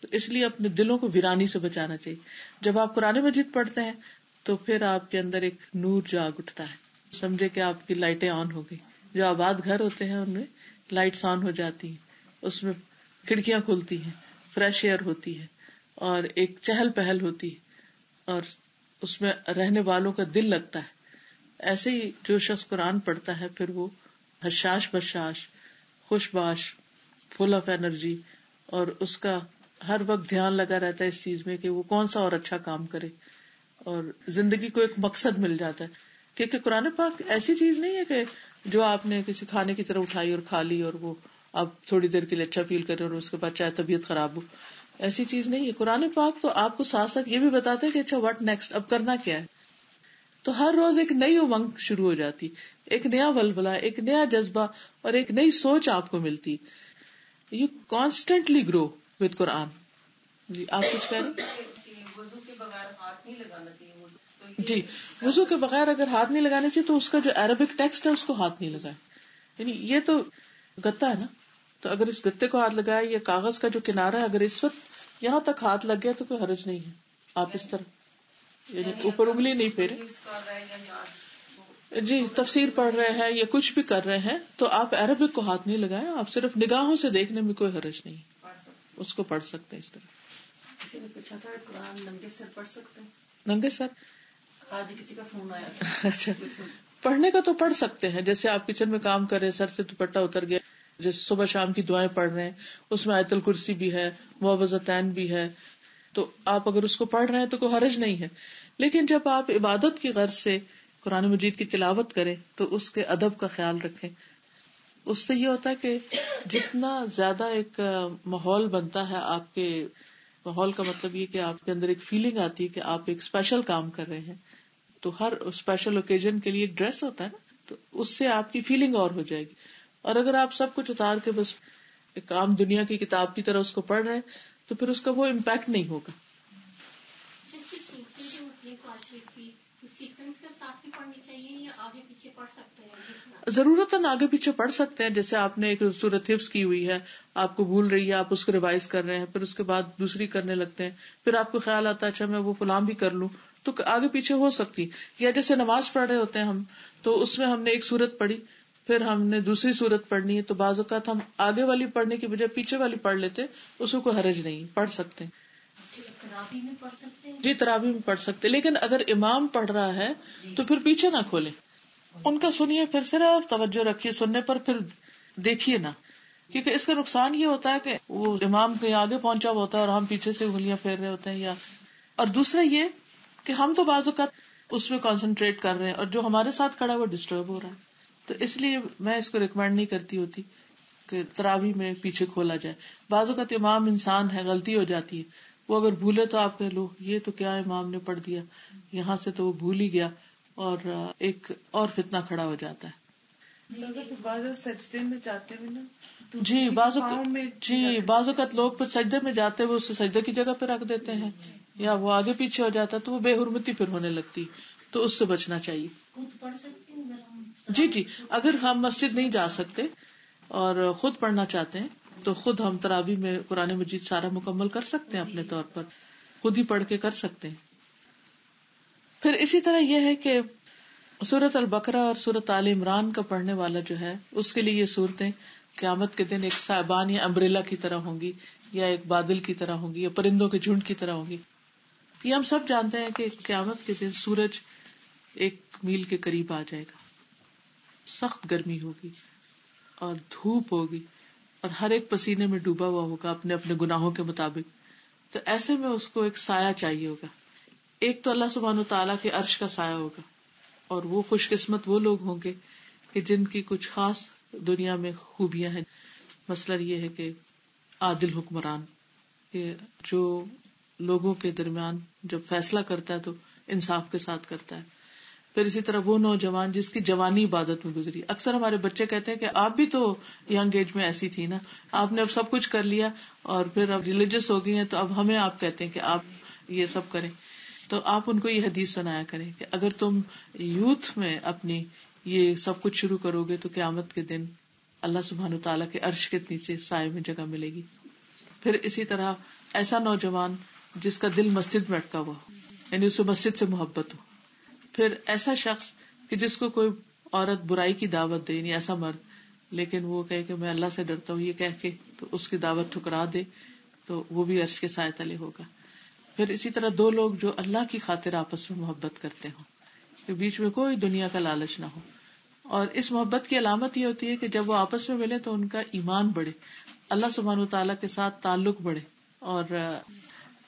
Speaker 1: تو اس لیے اپنے دلوں کو ویرانی سے بچانا چاہیے. جب آپ قرآن مجید پڑھتے ہیں تو پھر آپ کے اندر ایک نور جاگ اٹھتا ہے، سمجھے کہ آپ کی لائٹیں آن ہو گئی. جو آباد گھر ہوتے ہیں ان میں لائٹس آن ہو جاتی ہیں، اس میں کھڑکیاں کھلتی ہیں، فریش ایئر ہوتی ہے اور ایک چہل پہل ہوتی ہے اور اس میں رہنے والوں کا دل لگتا ہے. ایسے ہی جو شخص قرآن پڑھتا ہے پھر وہ حشاش بشاش، خوش باش، فل آف انرجی، اور اس کا ہر وقت دھیان لگا رہتا ہے اس چیز میں کہ وہ کون سا اور اچھا کام کرے، اور زندگی کو ایک مقصد مل جاتا ہے. کیونکہ قرآن پاک ایسی چیز نہیں ہے کہ جو آپ نے کسی کھانے کی طرح اٹھائی اور کھا لی اور وہ آپ تھوڑی دیر کے لیے اچھا فیل کریں اور اس کے بعد چاہے طبیعت خراب ہو. ایسی چیز نہیں ہے. قرآن پاک تو آپ کو ساتھ ساتھ یہ بھی بتاتے ہیں کہ اچھا واٹ نیکسٹ، اب کرنا کیا ہے. تو ہر روز ایک نئی امنگ شروع ہو جاتی، ایک نیا ولولہ، ایک نیا جذبہ اور ایک نئی سوچ آپ کو ملتی. یو کانسٹینٹلی گرو وتھ قرآن. جی آپ کچھ کہہ رہے ہیں؟
Speaker 5: وضو کے بغیر ہاتھ نہیں لگانا چاہیے.
Speaker 1: جی وضو کے بغیر اگر ہاتھ نہیں لگانا چاہیے تو اس کا جو عربک ٹیکسٹ ہے اس کو ہاتھ نہیں لگائے. یعنی یہ تو گتا ہے نا، تو اگر اس گتے کو ہاتھ لگائے یا کاغذ کا جو کنارہ ہے اگر اس وقت یہاں تک ہاتھ لگ گیا تو کوئی حرج نہیں ہے. آپ اس طرح یعنی اوپر انگلی نہیں پھیرے. جی تفسیر پڑھ رہے ہیں یا کچھ بھی کر رہے ہیں تو آپ عربک کو ہاتھ نہیں لگائیں، آپ صرف نگاہوں سے دیکھنے میں کوئی حرج نہیں، اس کو پڑھ سکتے ہیں اس طرح.
Speaker 6: کسی نے پوچھا تھا قرآن ننگے سر پڑھ سکتے ہیں؟
Speaker 1: ننگے سر؟
Speaker 6: آج کسی کا فون آیا.
Speaker 1: اچھا پڑھنے کا تو پڑھ سکتے ہیں، جیسے آپ کچن میں کام کر رہے سر سے دوپٹہ اتر گیا، جیسے صبح شام کی دعائیں پڑھ رہے ہیں اس میں آیت الکرسی بھی ہے، معوذتین بھی ہے، تو آپ اگر اس کو پڑھ رہے ہیں تو کوئی حرج نہیں ہے. لیکن جب آپ عبادت کی غرض سے قرآن مجید کی تلاوت کریں تو اس کے ادب کا خیال رکھیں. اس سے یہ ہوتا ہے کہ جتنا زیادہ ایک ماحول بنتا ہے، آپ کے ماحول کا مطلب یہ کہ آپ کے اندر ایک فیلنگ آتی ہے کہ آپ ایک اسپیشل کام کر رہے ہیں، تو ہر اسپیشل اوکیزن کے لیے ایک ڈریس ہوتا ہے نا، تو اس سے آپ کی فیلنگ اور ہو جائے گی. اور اگر آپ سب کچھ اتار کے بس ایک عام دنیا کی کتاب کی طرح اس کو پڑھ رہے ہیں تو پھر اس کا وہ امپیکٹ نہیں ہوگا. ضرورتاً آگے پیچھے پڑھ سکتے ہیں. جیسے آپ نے ایک سورت حفظ کی ہوئی ہے، آپ کو بھول رہی ہے، آپ اس کو ریوائز کر رہے ہیں، پھر اس کے بعد دوسری کرنے لگتے ہیں، پھر آپ کو خیال آتا ہے اچھا میں وہ فلاں بھی کر لوں، تو آگے پیچھے ہو سکتی. یا جیسے نماز پڑھ رہے ہوتے ہیں ہم، تو اس میں ہم نے ایک سورت پڑھی، پھر ہم نے دوسری سورت پڑھنی ہے، تو بعض اوقات ہم آگے والی پڑھنے کی بجائے پیچھے والی پڑھ لیتے، اس کو کوئی حرج نہیں، پڑھ سکتے ہیں. جی تراویح میں پڑھ سکتے، لیکن اگر امام پڑھ رہا ہے تو پھر پیچھے نہ کھولے، ان کا سنیے، پھر صرف توجہ رکھیے سننے پر، پھر دیکھیے نہ، کیونکہ اس کا نقصان یہ ہوتا ہے کہ وہ امام کے آگے پہنچا ہوا ہوتا ہے اور ہم پیچھے سے انگلیاں پھیر رہے ہوتے ہیں یا اور دوسرا یہ کہ ہم تو بعض اوقات اس میں کانسنٹریٹ کر رہے ہیں اور جو ہمارے ساتھ کھڑا ہے وہ ڈسٹرب ہو رہا ہے. تو اس لیے میں اس کو ریکمینڈ نہیں کرتی ہوتی کہ تراویح میں پیچھے کھولا جائے. بعض اوقات امام انسان ہے, غلطی ہو جاتی ہے, وہ اگر بھولے تو آپ کہہ لو یہ تو کیا امام نے پڑھ دیا, یہاں سے تو وہ بھول ہی گیا, اور ایک اور فتنہ کھڑا ہو جاتا ہے.
Speaker 2: سجدے میں جاتے ہوئے نا
Speaker 1: جی بعض اوقات لوگ پھر سجدے میں جاتے ہوئے اسے سجدے کی جگہ پہ رکھ دیتے ہیں, یا وہ آگے پیچھے ہو جاتا ہے تو وہ بے حرمتی پھر ہونے لگتی, تو اس سے بچنا چاہیے.
Speaker 4: خود پڑھ سکتے ہیں
Speaker 1: جی اگر ہم مسجد نہیں جا سکتے اور خود پڑھنا چاہتے ہیں تو خود ہم تراویح میں قرآن مجید سارا مکمل کر سکتے ہیں, اپنے طور پر خود ہی پڑھ کے کر سکتے ہیں. پھر اسی طرح یہ ہے کہ سورۃ البقرہ اور سورۃ آل عمران کا پڑھنے والا جو ہے اس کے لیے یہ صورتیں قیامت کے دن ایک صائبان یا امبریلا کی طرح ہوں گی, یا ایک بادل کی طرح ہوں گی, یا پرندوں کے جھنڈ کی طرح ہوں گی. یہ ہم سب جانتے ہیں کہ قیامت کے دن سورج 1 میل کے قریب آ جائے گا, سخت گرمی ہوگی اور دھوپ ہوگی, اور ہر ایک پسینے میں ڈوبا ہوا ہوگا اپنے اپنے گناہوں کے مطابق. تو ایسے میں اس کو ایک سایہ چاہیے ہوگا. ایک تو اللہ سبحانہ وتعالیٰ کے عرش کا سایہ ہوگا, اور وہ خوش قسمت وہ لوگ ہوں گے کہ جن کی کچھ خاص دنیا میں خوبیاں ہیں. مسئلہ یہ ہے کہ عادل حکمران, کہ جو لوگوں کے درمیان جب فیصلہ کرتا ہے تو انصاف کے ساتھ کرتا ہے. پھر اسی طرح وہ نوجوان جس کی جوانی عبادت میں گزری. اکثر ہمارے بچے کہتے ہیں کہ آپ بھی تو ینگ ایج میں ایسی تھی نا, آپ نے اب سب کچھ کر لیا اور پھر اب ریلیجس ہو گئی ہیں, تو اب ہمیں آپ کہتے ہیں کہ آپ یہ سب کریں. تو آپ ان کو یہ حدیث سنایا کریں کہ اگر تم یوتھ میں اپنی یہ سب کچھ شروع کرو گے تو قیامت کے دن اللہ سبحانہ وتعالیٰ کے عرش کے نیچے سائے میں جگہ ملے گی. پھر اسی طرح ایسا نوجوان جس کا دل مسجد میں اٹکا ہوا ہو, یعنی اسے مسجد سے محبت ہو. پھر ایسا شخص کہ جس کو کوئی عورت برائی کی دعوت دے, یعنی ایسا مرد, لیکن وہ کہے کہ میں اللہ سے ڈرتا ہوں, یہ کہہ کے تو اس کی دعوت ٹھکرا دے, تو وہ بھی عرش کے سائے تلے ہوگا. پھر اسی طرح 2 لوگ جو اللہ کی خاطر آپس میں محبت کرتے ہوں, کہ بیچ میں کوئی دنیا کا لالچ نہ ہو. اور اس محبت کی علامت یہ ہوتی ہے کہ جب وہ آپس میں ملے تو ان کا ایمان بڑھے, اللہ سبحانہ وتعالیٰ کے ساتھ تعلق بڑھے, اور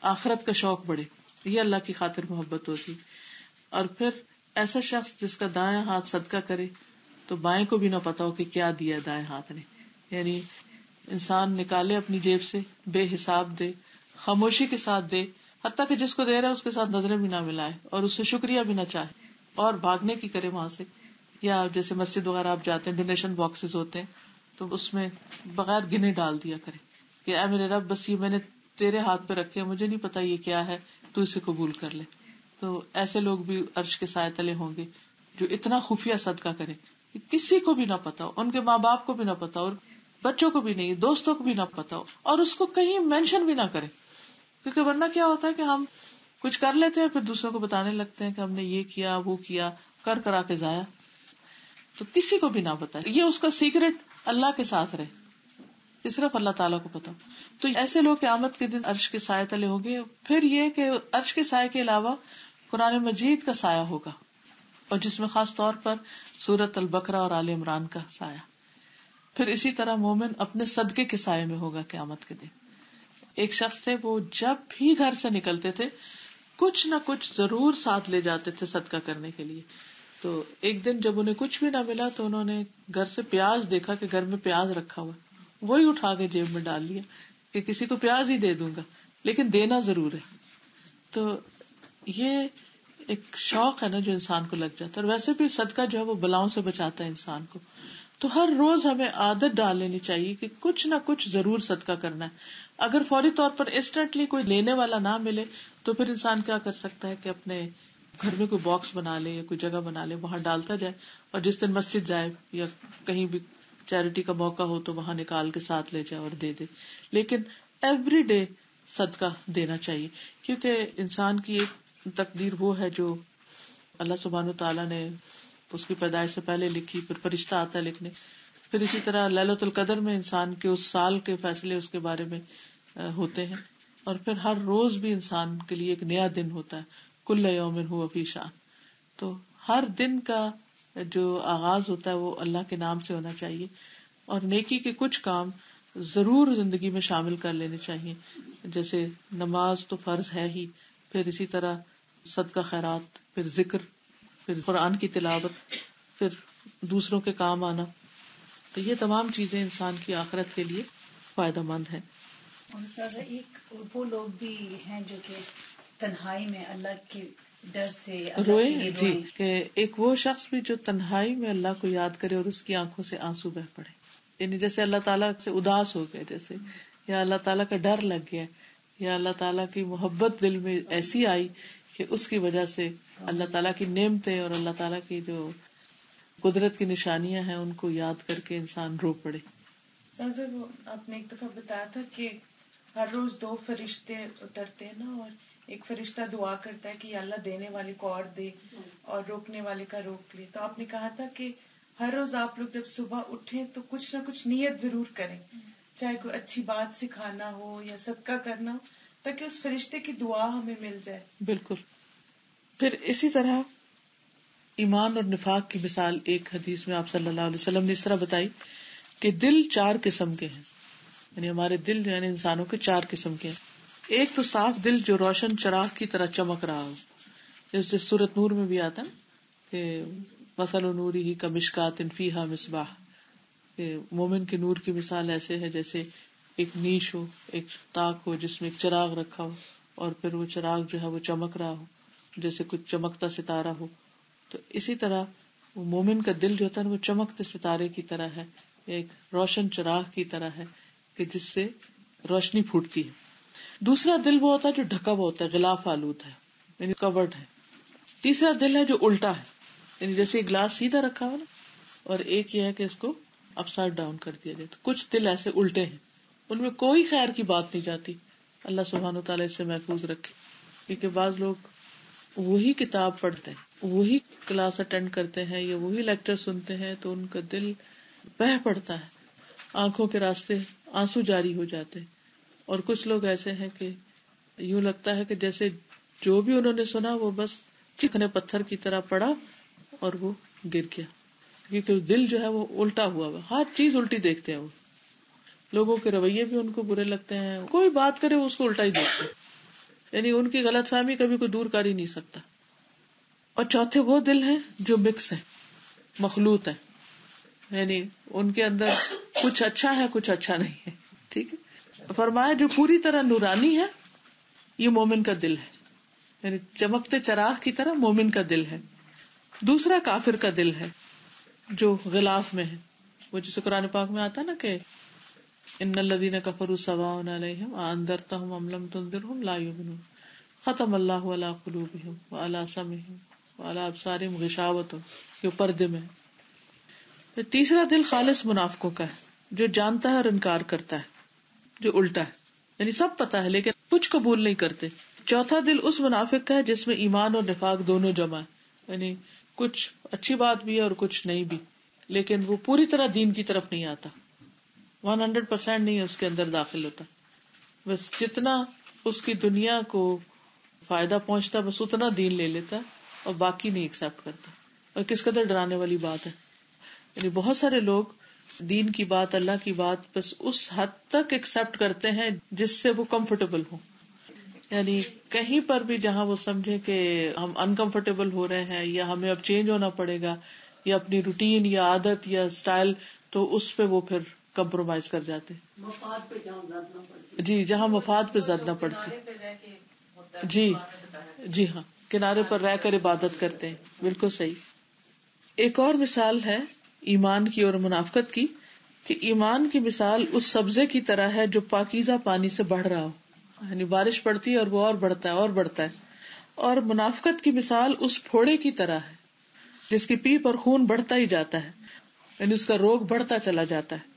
Speaker 1: آخرت کا شوق بڑھے. یہ اللہ کی خاطر محبت ہوتی. اور پھر ایسا شخص جس کا دائیں ہاتھ صدقہ کرے تو بائیں کو بھی نہ پتا ہو کہ کیا دیا دائیں ہاتھ نے, یعنی انسان نکالے اپنی جیب سے, بے حساب دے, خاموشی کے ساتھ دے, حتیٰ کہ جس کو دے رہا ہے اس کے ساتھ نظریں بھی نہ ملائے, اور اس سے شکریہ بھی نہ چاہے, اور بھاگنے کی کرے وہاں سے. یا جیسے مسجد وغیرہ آپ جاتے ہیں, ڈونیشن باکسز ہوتے ہیں, تو اس میں بغیر گنے ڈال دیا کرے کہ اے میرے رب, بس یہ میں نے تیرے ہاتھ پہ رکھے, مجھے نہیں پتا یہ کیا ہے, تو اسے قبول کر لے. تو ایسے لوگ بھی عرش کے سائے تلے ہوں گے جو اتنا خفیہ صدقہ کریں کہ کسی کو بھی نہ پتا ہو, ان کے ماں باپ کو بھی نہ پتا ہو, اور بچوں کو بھی نہیں, دوستوں کو بھی نہ پتا ہو, اور اس کو کہیں مینشن بھی نہ کرے. کیونکہ ورنہ کیا ہوتا ہے کہ ہم کچھ کر لیتے ہیں پھر دوسروں کو بتانے لگتے ہیں کہ ہم نے یہ کیا وہ کیا, کر کرا کے ضائع. تو کسی کو بھی نہ بتائے, یہ اس کا سیکرٹ اللہ کے ساتھ رہے, کہ صرف اللہ تعالیٰ کو پتا. تو ایسے لوگ قیامت کے دن عرش کے سائے تلے ہوں گے. پھر یہ کہ عرش کے سائے کے علاوہ قرآن مجید کا سایہ ہوگا, اور جس میں خاص طور پر سورۃ البقرہ اور آل عمران کا سایہ. پھر اسی طرح مومن اپنے صدقے کے سائے میں ہوگا قیامت کے دن. ایک شخص تھے, وہ جب بھی گھر سے نکلتے تھے کچھ نہ کچھ ضرور ساتھ لے جاتے تھے صدقہ کرنے کے لیے. تو ایک دن جب انہیں کچھ بھی نہ ملا تو انہوں نے گھر سے پیاز دیکھا کہ گھر میں پیاز رکھا ہوا, وہی اٹھا کے جیب میں ڈال لیا کہ کسی کو پیاز ہی دے دوں گا, لیکن دینا ضرور ہے. تو یہ ایک شوق ہے نا جو انسان کو لگ جاتا ہے. اور ویسے بھی صدقہ جو ہے وہ بلاؤں سے بچاتا ہے انسان کو. تو ہر روز ہمیں عادت ڈال لینی چاہیے کہ کچھ نہ کچھ ضرور صدقہ کرنا ہے. اگر فوری طور پر انسٹنٹلی کوئی لینے والا نہ ملے تو پھر انسان کیا کر سکتا ہے کہ اپنے گھر میں کوئی باکس بنا لے یا کوئی جگہ بنا لے, وہاں ڈالتا جائے, اور جس دن مسجد جائے یا کہیں بھی چیریٹی کا موقع ہو تو وہاں نکال کے ساتھ لے جائے اور دے دے. لیکن ایوری ڈے صدقہ دینا چاہیے, کیونکہ انسان کی ایک تقدیر وہ ہے جو اللہ سبحانہ تعالیٰ نے اس کی پیدائش سے پہلے لکھی, پھر فرشتہ آتا ہے لکھنے. پھر اسی طرح لیلۃ القدر میں انسان کے اس سال کے فیصلے اس کے بارے میں ہوتے ہیں. اور پھر ہر روز بھی انسان کے لیے ایک نیا دن ہوتا ہے, کل یوم ہوا فی شان. تو ہر دن کا جو آغاز ہوتا ہے وہ اللہ کے نام سے ہونا چاہیے, اور نیکی کے کچھ کام ضرور زندگی میں شامل کر لینے چاہیے. جیسے نماز تو فرض ہے ہی, پھر اسی طرح صدقہ خیرات، پھر ذکر، پھر قرآن کی تلاوت، پھر دوسروں کے کام آنا. تو یہ تمام چیزیں انسان کی آخرت کے لیے فائدہ مند ہیں.
Speaker 6: اور سر ایک وہ لوگ بھی ہیں جو کہ تنہائی میں اللہ کے ڈر سے اللہ کے لیے
Speaker 1: جی،
Speaker 6: روئیں.
Speaker 1: کہ ایک وہ شخص بھی جو تنہائی میں اللہ کو یاد کرے اور اس کی آنکھوں سے آنسو بہ پڑے، یعنی جیسے اللہ تعالیٰ سے اداس ہو گئے، جیسے یا اللہ تعالیٰ کا ڈر لگ گیا، یا اللہ تعالیٰ کی محبت دل میں ایسی آئی کہ اس کی وجہ سے اللہ تعالیٰ کی نعمتیں اور اللہ تعالیٰ کی جو قدرت کی نشانیاں ہیں ان کو یاد کر کے انسان رو پڑے.
Speaker 2: سر وہ آپ نے ایک دفعہ بتایا تھا کہ ہر روز 2 فرشتے اترتے ہیں نا، اور ایک فرشتہ دعا کرتا ہے کہ اللہ دینے والے کو اور دے اور روکنے والے کا روک لے. تو آپ نے کہا تھا کہ ہر روز آپ لوگ جب صبح اٹھیں تو کچھ نہ کچھ نیت ضرور کریں، چاہے کوئی اچھی بات سکھانا ہو یا صدقہ کرنا ہو، تاکہ اس فرشتے کی دعا ہمیں مل جائے.
Speaker 1: بالکل. پھر اسی طرح ایمان اور نفاق کی مثال ایک حدیث میں آپ صلی اللہ علیہ وسلم نے اس طرح بتائی کہ دل 4 قسم کے ہیں، یعنی ہمارے دل جو ہے انسانوں کے 4 قسم کے ہیں. ایک تو صاف دل جو روشن چراغ کی طرح چمک رہا ہو، جیسے سورۃ نور میں بھی آتا ہے کہ مثل نورہ کمشکات فیہا مصباح، کہ مومن کے نور کی مثال ایسے ہے جیسے ایک نیش ہو، ایک تاک ہو جس میں ایک چراغ رکھا ہو، اور پھر وہ چراغ جو ہے وہ چمک رہا ہو جیسے کچھ چمکتا ستارہ ہو. تو اسی طرح وہ مومن کا دل جو ہوتا ہے وہ چمکتے ستارے کی طرح ہے، ایک روشن چراغ کی طرح ہے کہ جس سے روشنی پھوٹتی ہے. دوسرا دل وہ ہوتا ہے جو ڈھکا ہوا ہوتا ہے، غلاف آلود ہے، یعنی کورڈ ہے. تیسرا دل ہے جو الٹا ہے، یعنی جیسے گلاس سیدھا رکھا ہوا نا، اور ایک یہ ہے کہ اس کو اپ سائڈ ڈاؤن کر دیا جائے. تو کچھ دل ایسے الٹے ہیں، ان میں کوئی خیر کی بات نہیں جاتی. اللہ سبحانہ و تعالیٰ اس سے محفوظ رکھے. کیونکہ بعض لوگ وہی کتاب پڑھتے ہیں، وہی کلاس اٹینڈ کرتے ہیں یا وہی لیکچر سنتے ہیں تو ان کا دل بہہ پڑتا ہے، آنکھوں کے راستے آنسو جاری ہو جاتے ہیں. اور کچھ لوگ ایسے ہیں کہ یوں لگتا ہے کہ جیسے جو بھی انہوں نے سنا وہ بس چکنے پتھر کی طرح پڑا اور وہ گر گیا، کیونکہ دل جو ہے وہ الٹا ہوا ہوا، ہر چیز الٹی دیکھتے ہیں. وہ لوگوں کے رویے بھی ان کو برے لگتے ہیں، کوئی بات کرے وہ اس کو الٹا ہی دیکھتے ہیں، یعنی ان کی غلط فہمی کبھی کوئی دور کر ہی نہیں سکتا. اور چوتھے وہ دل ہیں جو مکس ہیں، مخلوط ہیں، یعنی ان کے اندر کچھ اچھا ہے کچھ اچھا نہیں ہے. ٹھیک ہے. فرمایا جو پوری طرح نورانی ہے یہ مومن کا دل ہے، یعنی چمکتے چراغ کی طرح مومن کا دل ہے. دوسرا کافر کا دل ہے جو غلاف میں ہے، وہ جسے قرآن پاک میں آتا نا کہ ان الذین کفروا سواء علیہم اانذرتہم ام لم تنذرہم لا یؤمنون ختم اللہ علی قلوبہم وعلی سمعہم وعلی ابصارہم غشاوۃ، یہ پردے میں. پھر تیسرا دل خالص منافقوں کا ہے جو جانتا ہے اور انکار کرتا ہے، جو الٹا ہے، یعنی سب پتا ہے لیکن کچھ قبول نہیں کرتے. چوتھا دل اس منافق کا ہے جس میں ایمان اور نفاق دونوں جمع ہے، یعنی کچھ اچھی بات بھی ہے اور کچھ نہیں بھی، لیکن وہ پوری طرح دین کی طرف نہیں آتا، 100% نہیں اس کے اندر داخل ہوتا. بس جتنا اس کی دنیا کو فائدہ پہنچتا بس اتنا دین لے لیتا اور باقی نہیں ایکسپٹ کرتا. اور کس قدر ڈرانے والی بات ہے، یعنی بہت سارے لوگ دین کی بات، اللہ کی بات بس اس حد تک ایکسپٹ کرتے ہیں جس سے وہ کمفرٹیبل ہوں. یعنی کہیں پر بھی جہاں وہ سمجھے کہ ہم انکمفرٹیبل ہو رہے ہیں یا ہمیں اب چینج ہونا پڑے گا یا اپنی روٹین یا عادت یا اسٹائل، تو اس پہ وہ پھر کمپرومائز کر جاتے.
Speaker 6: مفاد پہ جہاں زیادہ نہ پڑتی،
Speaker 1: جی جہاں مفاد پہ زیادہ نہ پڑتی. جی جی ہاں، کنارے پر رہ کر عبادت کرتے ہیں. بالکل صحیح. ایک اور مثال ہے ایمان کی اور منافقت کی کہ ایمان کی مثال اس سبزے کی طرح ہے جو پاکیزہ پانی سے بڑھ رہا ہو، یعنی بارش پڑتی ہے اور وہ اور بڑھتا ہے اور بڑھتا ہے. اور منافقت کی مثال اس پھوڑے کی طرح ہے جس کی پیپ اور خون بڑھتا ہی جاتا ہے، یعنی اس کا روگ بڑھتا چلا جاتا ہے.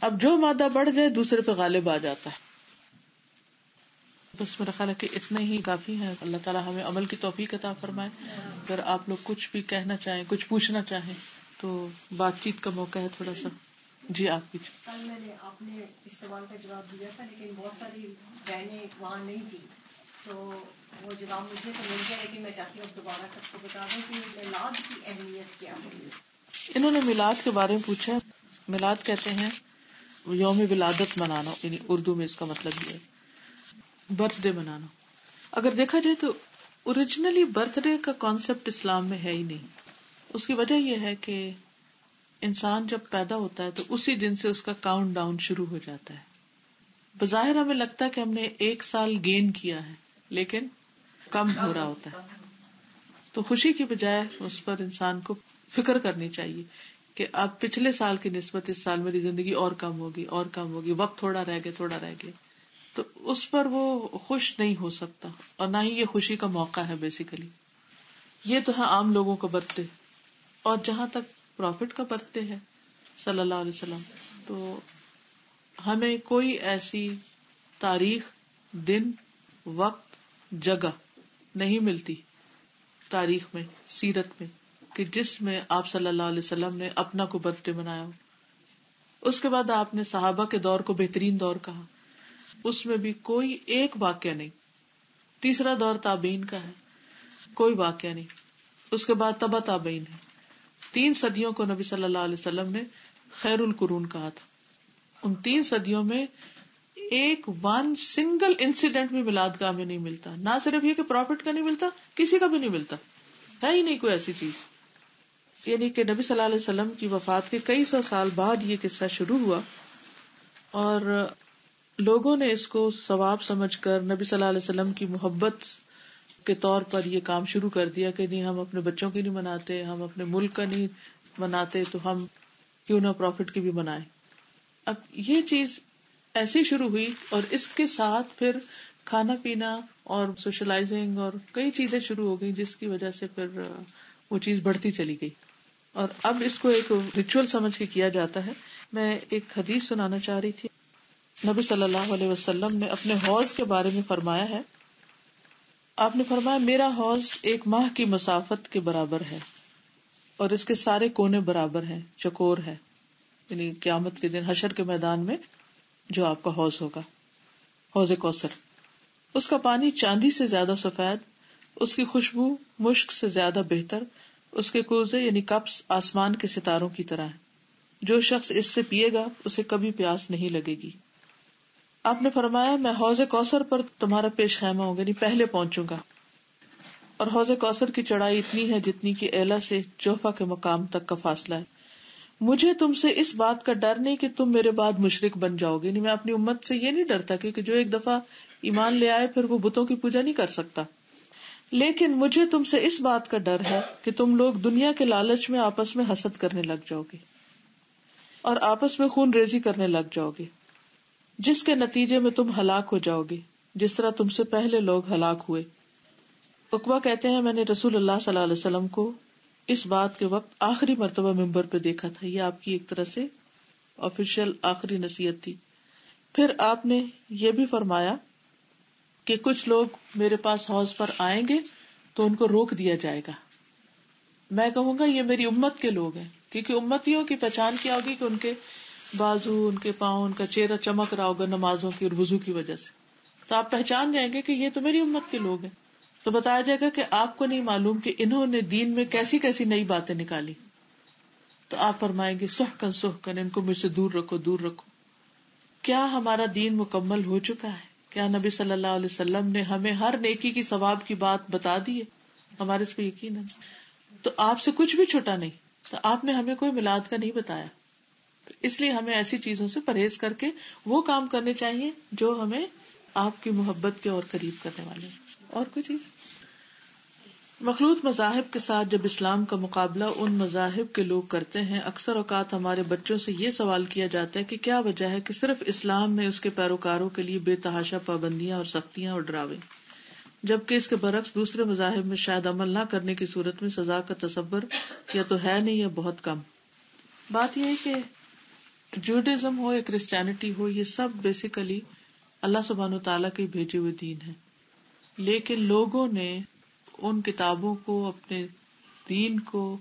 Speaker 1: اب جو مادہ بڑھ جائے دوسرے پہ غالب آ جاتا ہے. بس میرا خیال ہے کہ اتنے ہی کافی ہیں. اللہ تعالیٰ ہمیں عمل کی توفیق عطا فرمائے. اگر آپ لوگ کچھ بھی کہنا چاہیں، کچھ پوچھنا چاہیں تو بات چیت کا موقع ہے تھوڑا سا. جی آپ کی.
Speaker 6: کل آپ نے اس سوال کا جواب دیا تھا لیکن بہت ساری بہنیں وہاں نہیں تھی، تو وہ جواب مجھے تو مل گیا، لیکن میں چاہتی ہوں دوبارہ سب کو بتا دوں کہ میلاد کی اہمیت کیا ہے.
Speaker 1: انہوں نے میلاد کے بارے میں پوچھا. میلاد کہتے ہیں یوم ولادت منانا، یعنی اردو میں اس کا مطلب یہ ہے برتھ ڈے منانا. اگر دیکھا جائے تو اوریجنلی برتھ ڈے کا کانسیپٹ اسلام میں ہے ہی نہیں. اس کی وجہ یہ ہے کہ انسان جب پیدا ہوتا ہے تو اسی دن سے اس کا کاؤنٹ ڈاؤن شروع ہو جاتا ہے. بظاہر ہمیں لگتا ہے کہ ہم نے 1 سال گین کیا ہے, لیکن کم ہو رہا ہوتا ہے. تو خوشی کی بجائے اس پر انسان کو فکر کرنی چاہیے کہ اب پچھلے سال کی نسبت اس سال میری زندگی اور کم ہوگی, وقت تھوڑا رہ گیا. تو اس پر وہ خوش نہیں ہو سکتا, اور نہ ہی یہ خوشی کا موقع ہے بیسیکلی. یہ تو ہے عام لوگوں کا برتھ ڈے. اور جہاں تک پروفٹ کا برتھ ڈے ہے صلی اللہ علیہ وسلم, تو ہمیں کوئی ایسی تاریخ, دن, وقت, جگہ نہیں ملتی تاریخ میں, سیرت میں, کہ جس میں آپ صلی اللہ علیہ وسلم نے اپنا کو برتھ ڈے منایا ہو. اس کے بعد آپ نے صحابہ کے دور کو بہترین دور کہا, اس میں بھی کوئی ایک واقعہ نہیں. تیسرا دور تابعین کا ہے, کوئی واقعہ نہیں. اس کے بعد تبع تابعین ہے. 3 صدیوں کو نبی صلی اللہ علیہ وسلم نے خیر القرون کہا تھا. ان 3 صدیوں میں ایک سنگل انسیڈنٹ بھی میلاد گاہ میں نہیں ملتا. نہ صرف یہ کہ پروفٹ کا نہیں ملتا, کسی کا بھی نہیں ملتا, ہے ہی نہیں کوئی ایسی چیز. یعنی کہ نبی صلی اللہ علیہ وسلم کی وفات کے کئی سو سال بعد یہ قصہ شروع ہوا, اور لوگوں نے اس کو ثواب سمجھ کر نبی صلی اللہ علیہ وسلم کی محبت کے طور پر یہ کام شروع کر دیا کہ نہیں, ہم اپنے بچوں کی نہیں مناتے, ہم اپنے ملک کا نہیں مناتے, تو ہم کیوں نہ پروفٹ کی بھی منائیں. اب یہ چیز ایسی شروع ہوئی, اور اس کے ساتھ پھر کھانا پینا اور سوشلائزنگ اور کئی چیزیں شروع ہو گئی, جس کی وجہ سے پھر وہ چیز بڑھتی چلی گئی. اور اب اس کو ایک ریچول سمجھ کے کیا جاتا ہے. میں ایک حدیث سنانا چاہ رہی تھی. نبی صلی اللہ علیہ وسلم نے اپنے حوض کے بارے میں فرمایا ہے, آپ نے فرمایا میرا حوض 1 ماہ کی مسافت کے برابر ہے, اور اس کے سارے کونے برابر ہیں, چکور ہے. یعنی قیامت کے دن حشر کے میدان میں جو آپ کا حوض ہوگا, حوض کوثر, اس کا پانی چاندی سے زیادہ سفید, اس کی خوشبو مشک سے زیادہ بہتر, اس کے کوزے یعنی کپس آسمان کے ستاروں کی طرح ہیں. جو شخص اس سے پیے گا اسے کبھی پیاس نہیں لگے گی. آپ نے فرمایا میں حوض کوثر پر تمہارا پیش خیمہ ہوں گا, یعنی پہلے پہنچوں گا, اور حوض کوثر کی چڑھائی اتنی ہے جتنی کہ ایلا سے جوفا کے مقام تک کا فاصلہ ہے. مجھے تم سے اس بات کا ڈر نہیں کہ تم میرے بعد مشرک بن جاؤ گے. میں اپنی امت سے یہ نہیں ڈرتا کہ جو ایک دفعہ ایمان لے آئے پھر وہ بتوں کی پوجا نہیں کر سکتا, لیکن مجھے تم سے اس بات کا ڈر ہے کہ تم لوگ دنیا کے لالچ میں آپس میں حسد کرنے لگ جاؤ گے اور آپس میں خون ریزی کرنے لگ جاؤ گے, جس کے نتیجے میں تم ہلاک ہو جاؤ گے جس طرح تم سے پہلے لوگ ہلاک ہوئے. عقبہ کہتے ہیں میں نے رسول اللہ صلی اللہ علیہ وسلم کو اس بات کے وقت آخری مرتبہ ممبر پہ دیکھا تھا. یہ آپ کی ایک طرح سے آفیشیل آخری نصیحت تھی. پھر آپ نے یہ بھی فرمایا کہ کچھ لوگ میرے پاس حوض پر آئیں گے تو ان کو روک دیا جائے گا. میں کہوں گا یہ میری امت کے لوگ ہیں, کیونکہ امتیوں کی پہچان کیا ہوگی کہ ان کے بازو, ان کے پاؤں, ان کا چہرہ چمک رہا ہوگا نمازوں کی اور وضو کی وجہ سے, تو آپ پہچان جائیں گے کہ یہ تو میری امت کے لوگ ہیں. تو بتایا جائے گا کہ آپ کو نہیں معلوم کہ انہوں نے دین میں کیسی کیسی نئی باتیں نکالی. تو آپ فرمائیں گے سحقن ان کو مجھ سے دور رکھو, دور رکھو. کیا ہمارا دین مکمل ہو چکا ہے؟ کیا نبی صلی اللہ علیہ وسلم نے ہمیں ہر نیکی کی ثواب کی بات بتا دی ہے؟ ہمارے اس پہ یقین ہے. تو آپ سے کچھ بھی چھوٹا نہیں, تو آپ نے ہمیں کوئی میلاد کا نہیں بتایا. تو اس لیے ہمیں ایسی چیزوں سے پرہیز کر کے وہ کام کرنے چاہیے جو ہمیں آپ کی محبت کے اور قریب کرنے والے. اور کوئی چیز مخلوط مذاہب کے ساتھ جب اسلام کا مقابلہ ان مذاہب کے لوگ کرتے ہیں, اکثر اوقات ہمارے بچوں سے یہ سوال کیا جاتا ہے کہ کیا وجہ ہے کہ صرف اسلام میں اس کے پیروکاروں کے لیے بے تحاشا پابندیاں اور سختیاں اور ڈراوے, جبکہ اس کے برعکس دوسرے مذاہب میں شاید عمل نہ کرنے کی صورت میں سزا کا تصور یا تو ہے نہیں یا بہت کم. بات یہ ہے کہ جوڈازم ہو یا کرسچینٹی ہو, یہ سب بیسیکلی اللہ سبحانہ تعالیٰ کے بھیجے ہوئے دین ہیں, لیکن لوگوں نے ان کتابوں کو, اپنے دین کو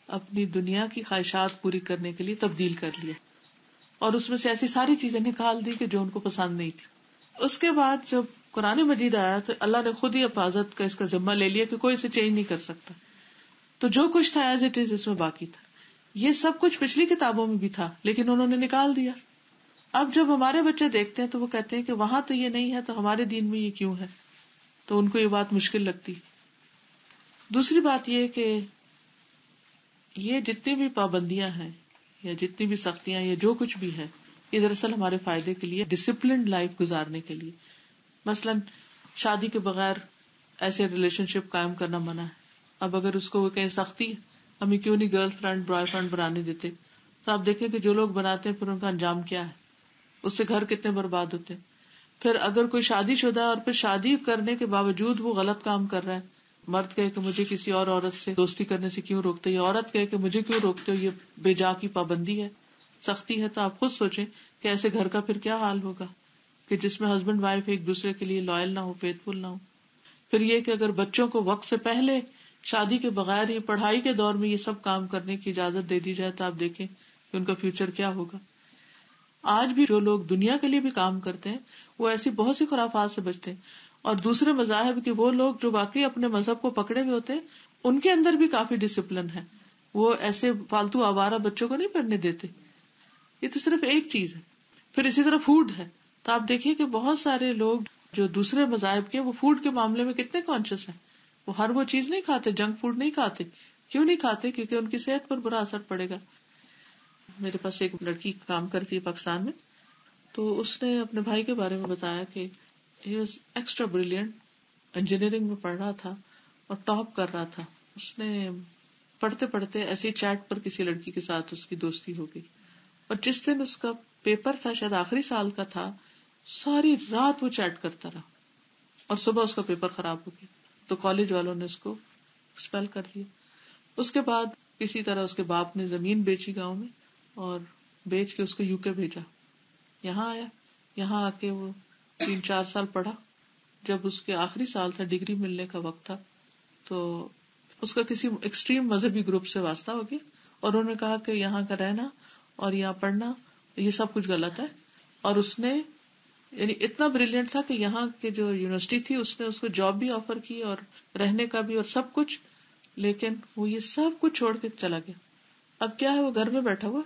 Speaker 1: اپنی دنیا کی خواہشات پوری کرنے کے لیے تبدیل کر لیا, اور اس میں سے ایسی ساری چیزیں نکال دی کہ جو ان کو پسند نہیں تھی. اس کے بعد جب قرآن مجید آیا تو اللہ نے خود ہی حفاظت کا اس کا ذمہ لے لیا کہ کوئی اسے چینج نہیں کر سکتا. تو جو کچھ تھا ایز اٹ از اس میں باقی تھا. یہ سب کچھ پچھلی کتابوں میں بھی تھا لیکن انہوں نے نکال دیا. اب جب ہمارے بچے دیکھتے ہیں تو وہ کہتے ہیں کہ وہاں تو یہ نہیں ہے تو ہمارے دین میں یہ کیوں ہے. تو ان کو یہ بات مشکل لگتی. دوسری بات یہ کہ یہ جتنی بھی پابندیاں ہیں یا جتنی بھی سختیاں یا جو کچھ بھی ہے یہ دراصل ہمارے فائدے کے لیے، ڈسپلنڈ لائف گزارنے کے لیے. مثلاً شادی کے بغیر ایسے ریلیشن شپ قائم کرنا منع ہے. اب اگر اس کو وہ کہیں سختی ہے ہمیں کیوں نہیں گرل فرینڈ بوائے فرینڈ بنانے دیتے، تو آپ دیکھیں کہ جو لوگ بناتے ہیں پھر ان کا انجام کیا ہے، اس سے گھر کتنے برباد ہوتے ہیں. پھر اگر کوئی شادی شدہ ہے اور پھر شادی کرنے کے باوجود وہ غلط کام کر رہا ہے، مرد کہے کہ مجھے کسی اور عورت سے دوستی کرنے سے کیوں روکتے ہو، یا عورت کہے کہ مجھے کیوں روکتے ہو، یہ بے جا کی پابندی ہے، سختی ہے. تو آپ خود سوچیں کہ ایسے گھر کا پھر کیا حال ہوگا کہ جس میں ہسبینڈ وائف ایک دوسرے کے لیے لائل نہ ہو، فیتھفل نہ ہو. پھر یہ کہ اگر بچوں کو وقت سے پہلے شادی کے بغیر ہی پڑھائی کے دور میں یہ سب کام کرنے کی اجازت دے دی جائے تو آپ دیکھیں کہ ان کا فیوچر کیا ہوگا. آج بھی جو لوگ دنیا کے لیے بھی کام کرتے ہیں وہ ایسی بہت سی خرافات سے بچتے ہیں، اور دوسرے مذاہب کے وہ لوگ جو واقعی اپنے مذہب کو پکڑے ہوئے ہوتے ہیں ان کے اندر بھی کافی ڈسپلن ہے. وہ ایسے فالتو آوارہ بچوں کو نہیں پڑھنے دیتے. یہ تو صرف ایک چیز ہے. پھر اسی طرح فوڈ ہے، تو آپ دیکھیے کہ بہت سارے لوگ جو دوسرے مذاہب کے وہ فوڈ کے معاملے میں کتنے کانشیس ہیں. وہ ہر وہ چیز نہیں کھاتے، جنک فوڈ نہیں کھاتے. کیوں نہیں کھاتے؟ کیونکہ ان کی صحت پر برا اثر پڑے گا. میرے پاس ایک لڑکی کام کرتی ہے پاکستان میں، تو اس نے اپنے بھائی کے بارے میں بتایا کہ he was extra brilliant, engineering میں پڑھ رہا تھا اور ٹاپ کر رہا تھا. اس نے پڑھتے پڑھتے ایسی چیٹ پر کسی لڑکی کے ساتھ اس کی دوستی ہو گئی، اور جس دن اس کا پیپر تھا، شاید آخری سال کا تھا، ساری رات وہ چیٹ کرتا رہا اور صبح اس کا پیپر خراب ہو گیا. تو کالج والوں نے اس کو ایکسپیل کر دیا. اس کے بعد کسی طرح اس کے باپ نے زمین بیچی گاؤں میں اور بیچ کے اس کو UK بھیجا. یہاں آیا، یہاں آ کے وہ 3-4 سال پڑھا. جب اس کے آخری سال تھا، ڈگری ملنے کا وقت تھا، تو اس کا کسی ایکسٹریم مذہبی گروپ سے واسطہ ہو گیا اور انہوں نے کہا کہ یہاں کا رہنا اور یہاں پڑھنا یہ سب کچھ غلط ہے. اور اس نے یعنی اتنا بریلینٹ تھا کہ یہاں کے جو یونیورسٹی تھی اس نے اس کو جاب بھی آفر کی اور رہنے کا بھی اور سب کچھ، لیکن وہ یہ سب کچھ چھوڑ کے چلا گیا. اب کیا ہے، وہ گھر میں بیٹھا ہوا،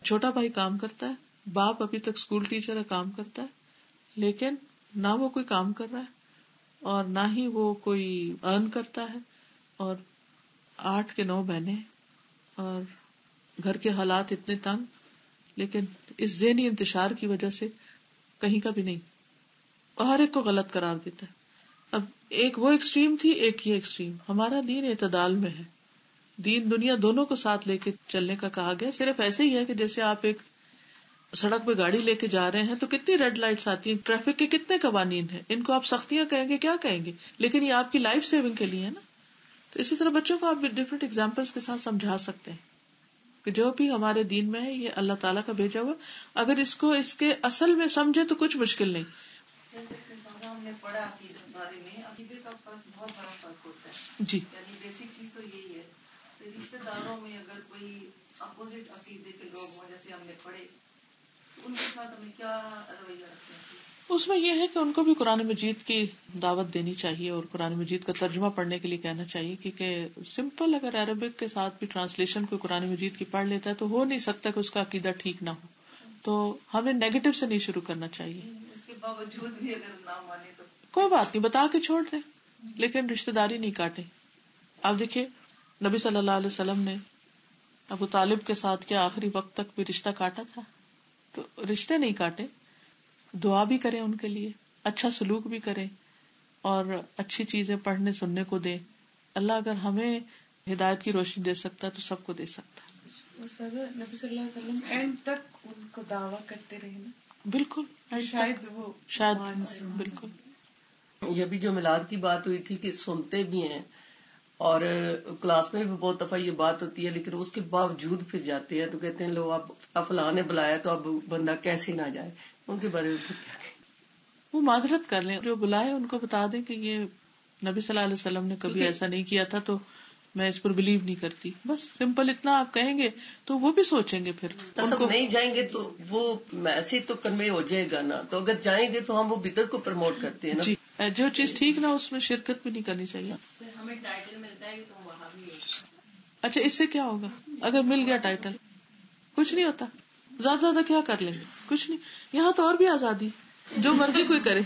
Speaker 1: چھوٹا بھائی کام کرتا ہے، باپ ابھی تک اسکول ٹیچر ہے، کام کرتا ہے، لیکن نہ وہ کوئی کام کر رہا ہے اور نہ ہی وہ کوئی ارن کرتا ہے، اور 8 کے 9 بہنیں اور گھر کے حالات اتنے تنگ، لیکن اس ذہنی انتشار کی وجہ سے کہیں کا بھی نہیں، اور ہر ایک کو غلط قرار دیتا ہے. اب ایک وہ ایکسٹریم تھی، ایک یہ ایکسٹریم. ہمارا دین اعتدال میں ہے، دین دنیا دونوں کو ساتھ لے کے چلنے کا کہا گیا. صرف ایسے ہی ہے کہ جیسے آپ ایک سڑک پہ گاڑی لے کے جا رہے ہیں تو کتنی ریڈ لائٹس آتی ہیں، ٹریفک کے کتنے قوانین ہیں، ان کو آپ سختیاں کہیں گے کیا کہیں گے، لیکن یہ آپ کی لائف سیونگ کے لیے ہے نا. تو اسی طرح بچوں کو آپ ڈفرینٹ ایگزامپلس کے ساتھ سمجھا سکتے ہیں کہ جو بھی ہمارے دین میں ہے یہ اللہ تعالیٰ کا بھیجا ہوا، اگر اس کو اس کے اصل میں سمجھے تو کچھ مشکل نہیں.
Speaker 5: جیسے ہم نے پڑھا عقیدے کے بارے میں، عقیدے کا فرق بہت بڑا فرق ہوتا ہے.
Speaker 1: جی،
Speaker 5: یعنی بیسک چیز تو یہی ہے. رشتے داروں میں اگر کوئی اپوزٹ عقیدے کے لوگ ہوں، جیسے ہم نے پڑھے، تو ان کے ساتھ ہمیں کیا رویہ رکھنا چاہیے؟
Speaker 1: اس میں یہ ہے کہ ان کو بھی قرآن مجید کی دعوت دینی چاہیے اور قرآن مجید کا ترجمہ پڑھنے کے لیے کہنا چاہیے، کیونکہ سمپل اگر عربک کے ساتھ بھی ٹرانسلیشن کوئی قرآن مجید کی پڑھ لیتا ہے تو ہو نہیں سکتا کہ اس کا عقیدہ ٹھیک نہ ہو. تو ہمیں نیگیٹو سے نہیں شروع کرنا چاہیے.
Speaker 5: اس کے باوجود بھی اگر نہ مانے تو
Speaker 1: کوئی بات نہیں، بتا کے چھوڑ دیں، لیکن رشتہ داری نہیں کاٹے. آپ دیکھیے نبی صلی اللہ علیہ وسلم نے ابو طالب کے ساتھ کیا آخری وقت تک بھی رشتہ کاٹا تھا؟ تو رشتے نہیں کاٹے، دعا بھی کریں ان کے لیے، اچھا سلوک بھی کریں اور اچھی چیزیں پڑھنے سننے کو دیں. اللہ اگر ہمیں ہدایت کی روشنی دے سکتا ہے تو سب کو دے سکتا ہے.
Speaker 2: نبی صلی اللہ علیہ وسلم اینڈ تک ان کو دعویٰ کرتے رہے نا.
Speaker 1: بالکل، شاید بالکل.
Speaker 7: یہ بھی جو میلاد کی بات ہوئی تھی کہ سنتے بھی ہیں اور کلاس میں بھی بہت دفعہ یہ بات ہوتی ہے، لیکن اس کے باوجود پھر جاتے ہیں تو کہتے ہیں لو اب فلاں نے بلایا تو اب بندہ کیسے نہ جائے. ان کے بارے میں کیا کہیں؟
Speaker 1: وہ معذرت کر لیں، جو بلائے ان کو بتا دیں کہ یہ نبی صلی اللہ علیہ وسلم نے کبھی ایسا نہیں کیا تھا تو میں اس پر بلیو نہیں کرتی. بس سمپل اتنا آپ کہیں گے تو وہ بھی سوچیں گے. پھر
Speaker 7: سب نہیں جائیں گے تو وہ میسج تو کنوے ہو جائے گا نا. تو اگر جائیں گے تو ہم وہ بدعت کو پروموٹ کرتے ہیں نا.
Speaker 1: جی، جو چیز ٹھیک نہ اس میں شرکت بھی نہیں کرنی چاہیے.
Speaker 5: ہمیں ٹائٹل ملتا ہے تو وہاں بھی ہے.
Speaker 1: اچھا، اس سے کیا ہوگا اگر مل گیا ٹائٹل؟ کچھ نہیں ہوتا. زیادہ زیادہ کیا کر لیں گے؟ کچھ نہیں. یہاں تو اور بھی آزادی. جو مرضی کوئی کرے.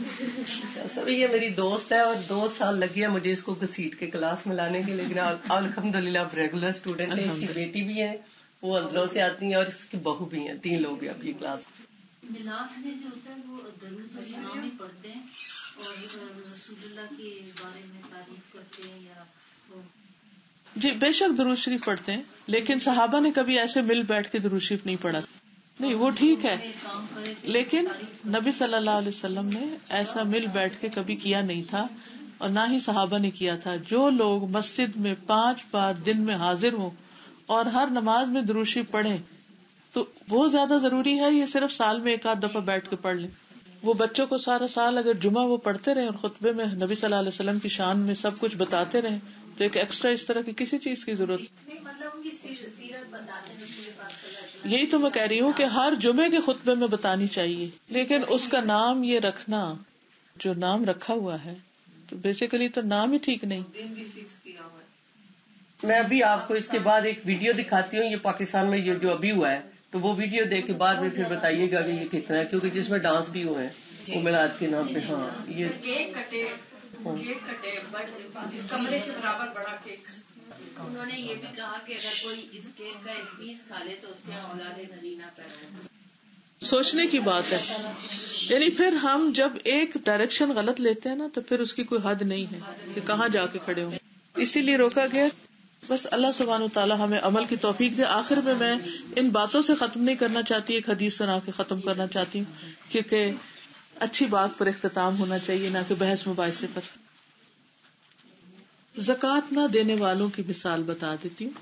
Speaker 7: سب یہ میری دوست ہے اور 2 سال لگ گیا مجھے اس کو گھسیٹ کے کلاس میں لانے کے، لیکن الحمدللہ اب ریگولر اسٹوڈینٹ ہے. اس کی بیٹی بھی ہے، وہ اندروں سے آتی ہیں، اور اس کی بہو بھی ہیں. 3 لوگ ہیں اب یہ کلاس.
Speaker 4: میلاد میں جو ہوتا ہے وہ درود و سلام ہی پڑھتے ہیں اور رسول اللہ کے بارے میں تعریف کرتے ہیں یا
Speaker 1: جی بے شک درود شریف پڑھتے ہیں، لیکن صحابہ نے کبھی ایسے مل بیٹھ کے درود شریف نہیں پڑھا. نہیں وہ ٹھیک ہے، لیکن نبی صلی اللہ علیہ وسلم نے ایسا مل بیٹھ کے کبھی کیا نہیں تھا، اور نہ ہی صحابہ نے کیا تھا. جو لوگ مسجد میں 5 بار دن میں حاضر ہوں اور ہر نماز میں درود شریف پڑھیں تو وہ زیادہ ضروری ہے یہ صرف سال میں 1 آدھ دفعہ بیٹھ کے پڑھ لیں. وہ بچوں کو سارا سال اگر جمعہ وہ پڑھتے رہیں اور خطبے میں نبی صلی اللہ علیہ وسلم کی شان میں سب کچھ بتاتے رہیں تو ایک ایکسٹرا اس طرح کی کسی چیز کی ضرورت. یہی تو میں کہہ رہی ہوں کہ ہر جمعے کے خطبے میں بتانی چاہیے، لیکن اس کا نام یہ رکھنا جو نام رکھا ہوا ہے تو بیسیکلی تو نام ہی ٹھیک نہیں.
Speaker 5: دن بھی فکس کیا ہوا ہے.
Speaker 7: میں ابھی آپ کو اس کے بعد ایک ویڈیو دکھاتی ہوں، یہ پاکستان میں جو ابھی ہوا ہے، تو وہ ویڈیو دیکھ کے بعد میں پھر بتائیے گا کہ یہ کتنا ہے، کیونکہ جس میں ڈانس بھی ہوئے ہیں وہ میلاد کے نام پہ. ہاں یہ
Speaker 3: کیک کٹے کمرے کے برابر بڑا کیک.
Speaker 4: انہوں نے یہ بھی کہا کہ اگر کوئی اس کیک کا 1 پیس کھا لے تو اس کے اولاد نرینہ پیدا ہے.
Speaker 1: سوچنے کی بات ہے، یعنی پھر ہم جب ایک ڈائریکشن غلط لیتے ہیں نا تو پھر اس کی کوئی حد نہیں ہے کہ کہاں جا کے کھڑے ہوں. اسی لیے روکا گیا. بس اللہ سبحانہ وتعالی ہمیں عمل کی توفیق دے. آخر میں ان باتوں سے ختم نہیں کرنا چاہتی، ایک حدیث سنا کے ختم کرنا چاہتی ہوں، کیونکہ اچھی بات پر اختتام ہونا چاہیے نہ کہ بحث مباحثے پر. زکوٰۃ نہ دینے والوں کی مثال بتا دیتی ہوں.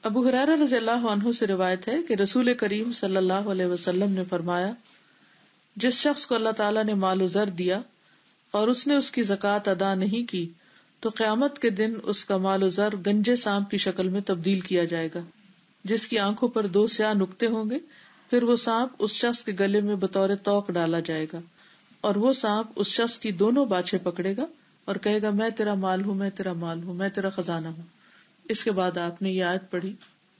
Speaker 1: ابو ہریرہ رضی اللہ عنہ سے روایت ہے کہ رسول کریم صلی اللہ علیہ وسلم نے فرمایا، جس شخص کو اللہ تعالیٰ نے مال و زر دیا اور اس نے اس کی زکوٰۃ ادا نہیں کی تو قیامت کے دن اس کا مال و زر گنجے سانپ کی شکل میں تبدیل کیا جائے گا، جس کی آنکھوں پر 2 سیاہ نقطے ہوں گے. پھر وہ سانپ اس شخص کے گلے میں بطور توق ڈالا جائے گا، اور وہ سانپ اس شخص کی دونوں باچھیں پکڑے گا اور کہے گا، میں تیرا مال ہوں، میں تیرا مال ہوں، میں تیرا خزانہ ہوں. اس کے بعد آپ نے یہ آیت پڑھی،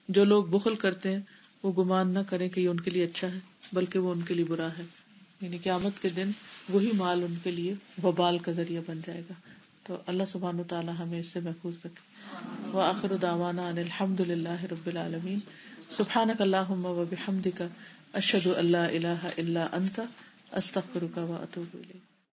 Speaker 1: جو لوگ بخل کرتے ہیں وہ گمان نہ کریں کہ یہ ان کے لیے اچھا ہے، بلکہ وہ ان کے لیے برا ہے. یعنی قیامت کے دن وہی مال ان کے لیے وبال کا ذریعہ بن جائے گا. تو اللہ سبحانہ وتعالی ہمیں اس سے محفوظ رکھے. وآخر دعوانا ان الحمد للہ رب العالمین. سبحانک اللہم وبحمدک، اشہد ان لا الہ الا انت، استغفرک واتوب الیک.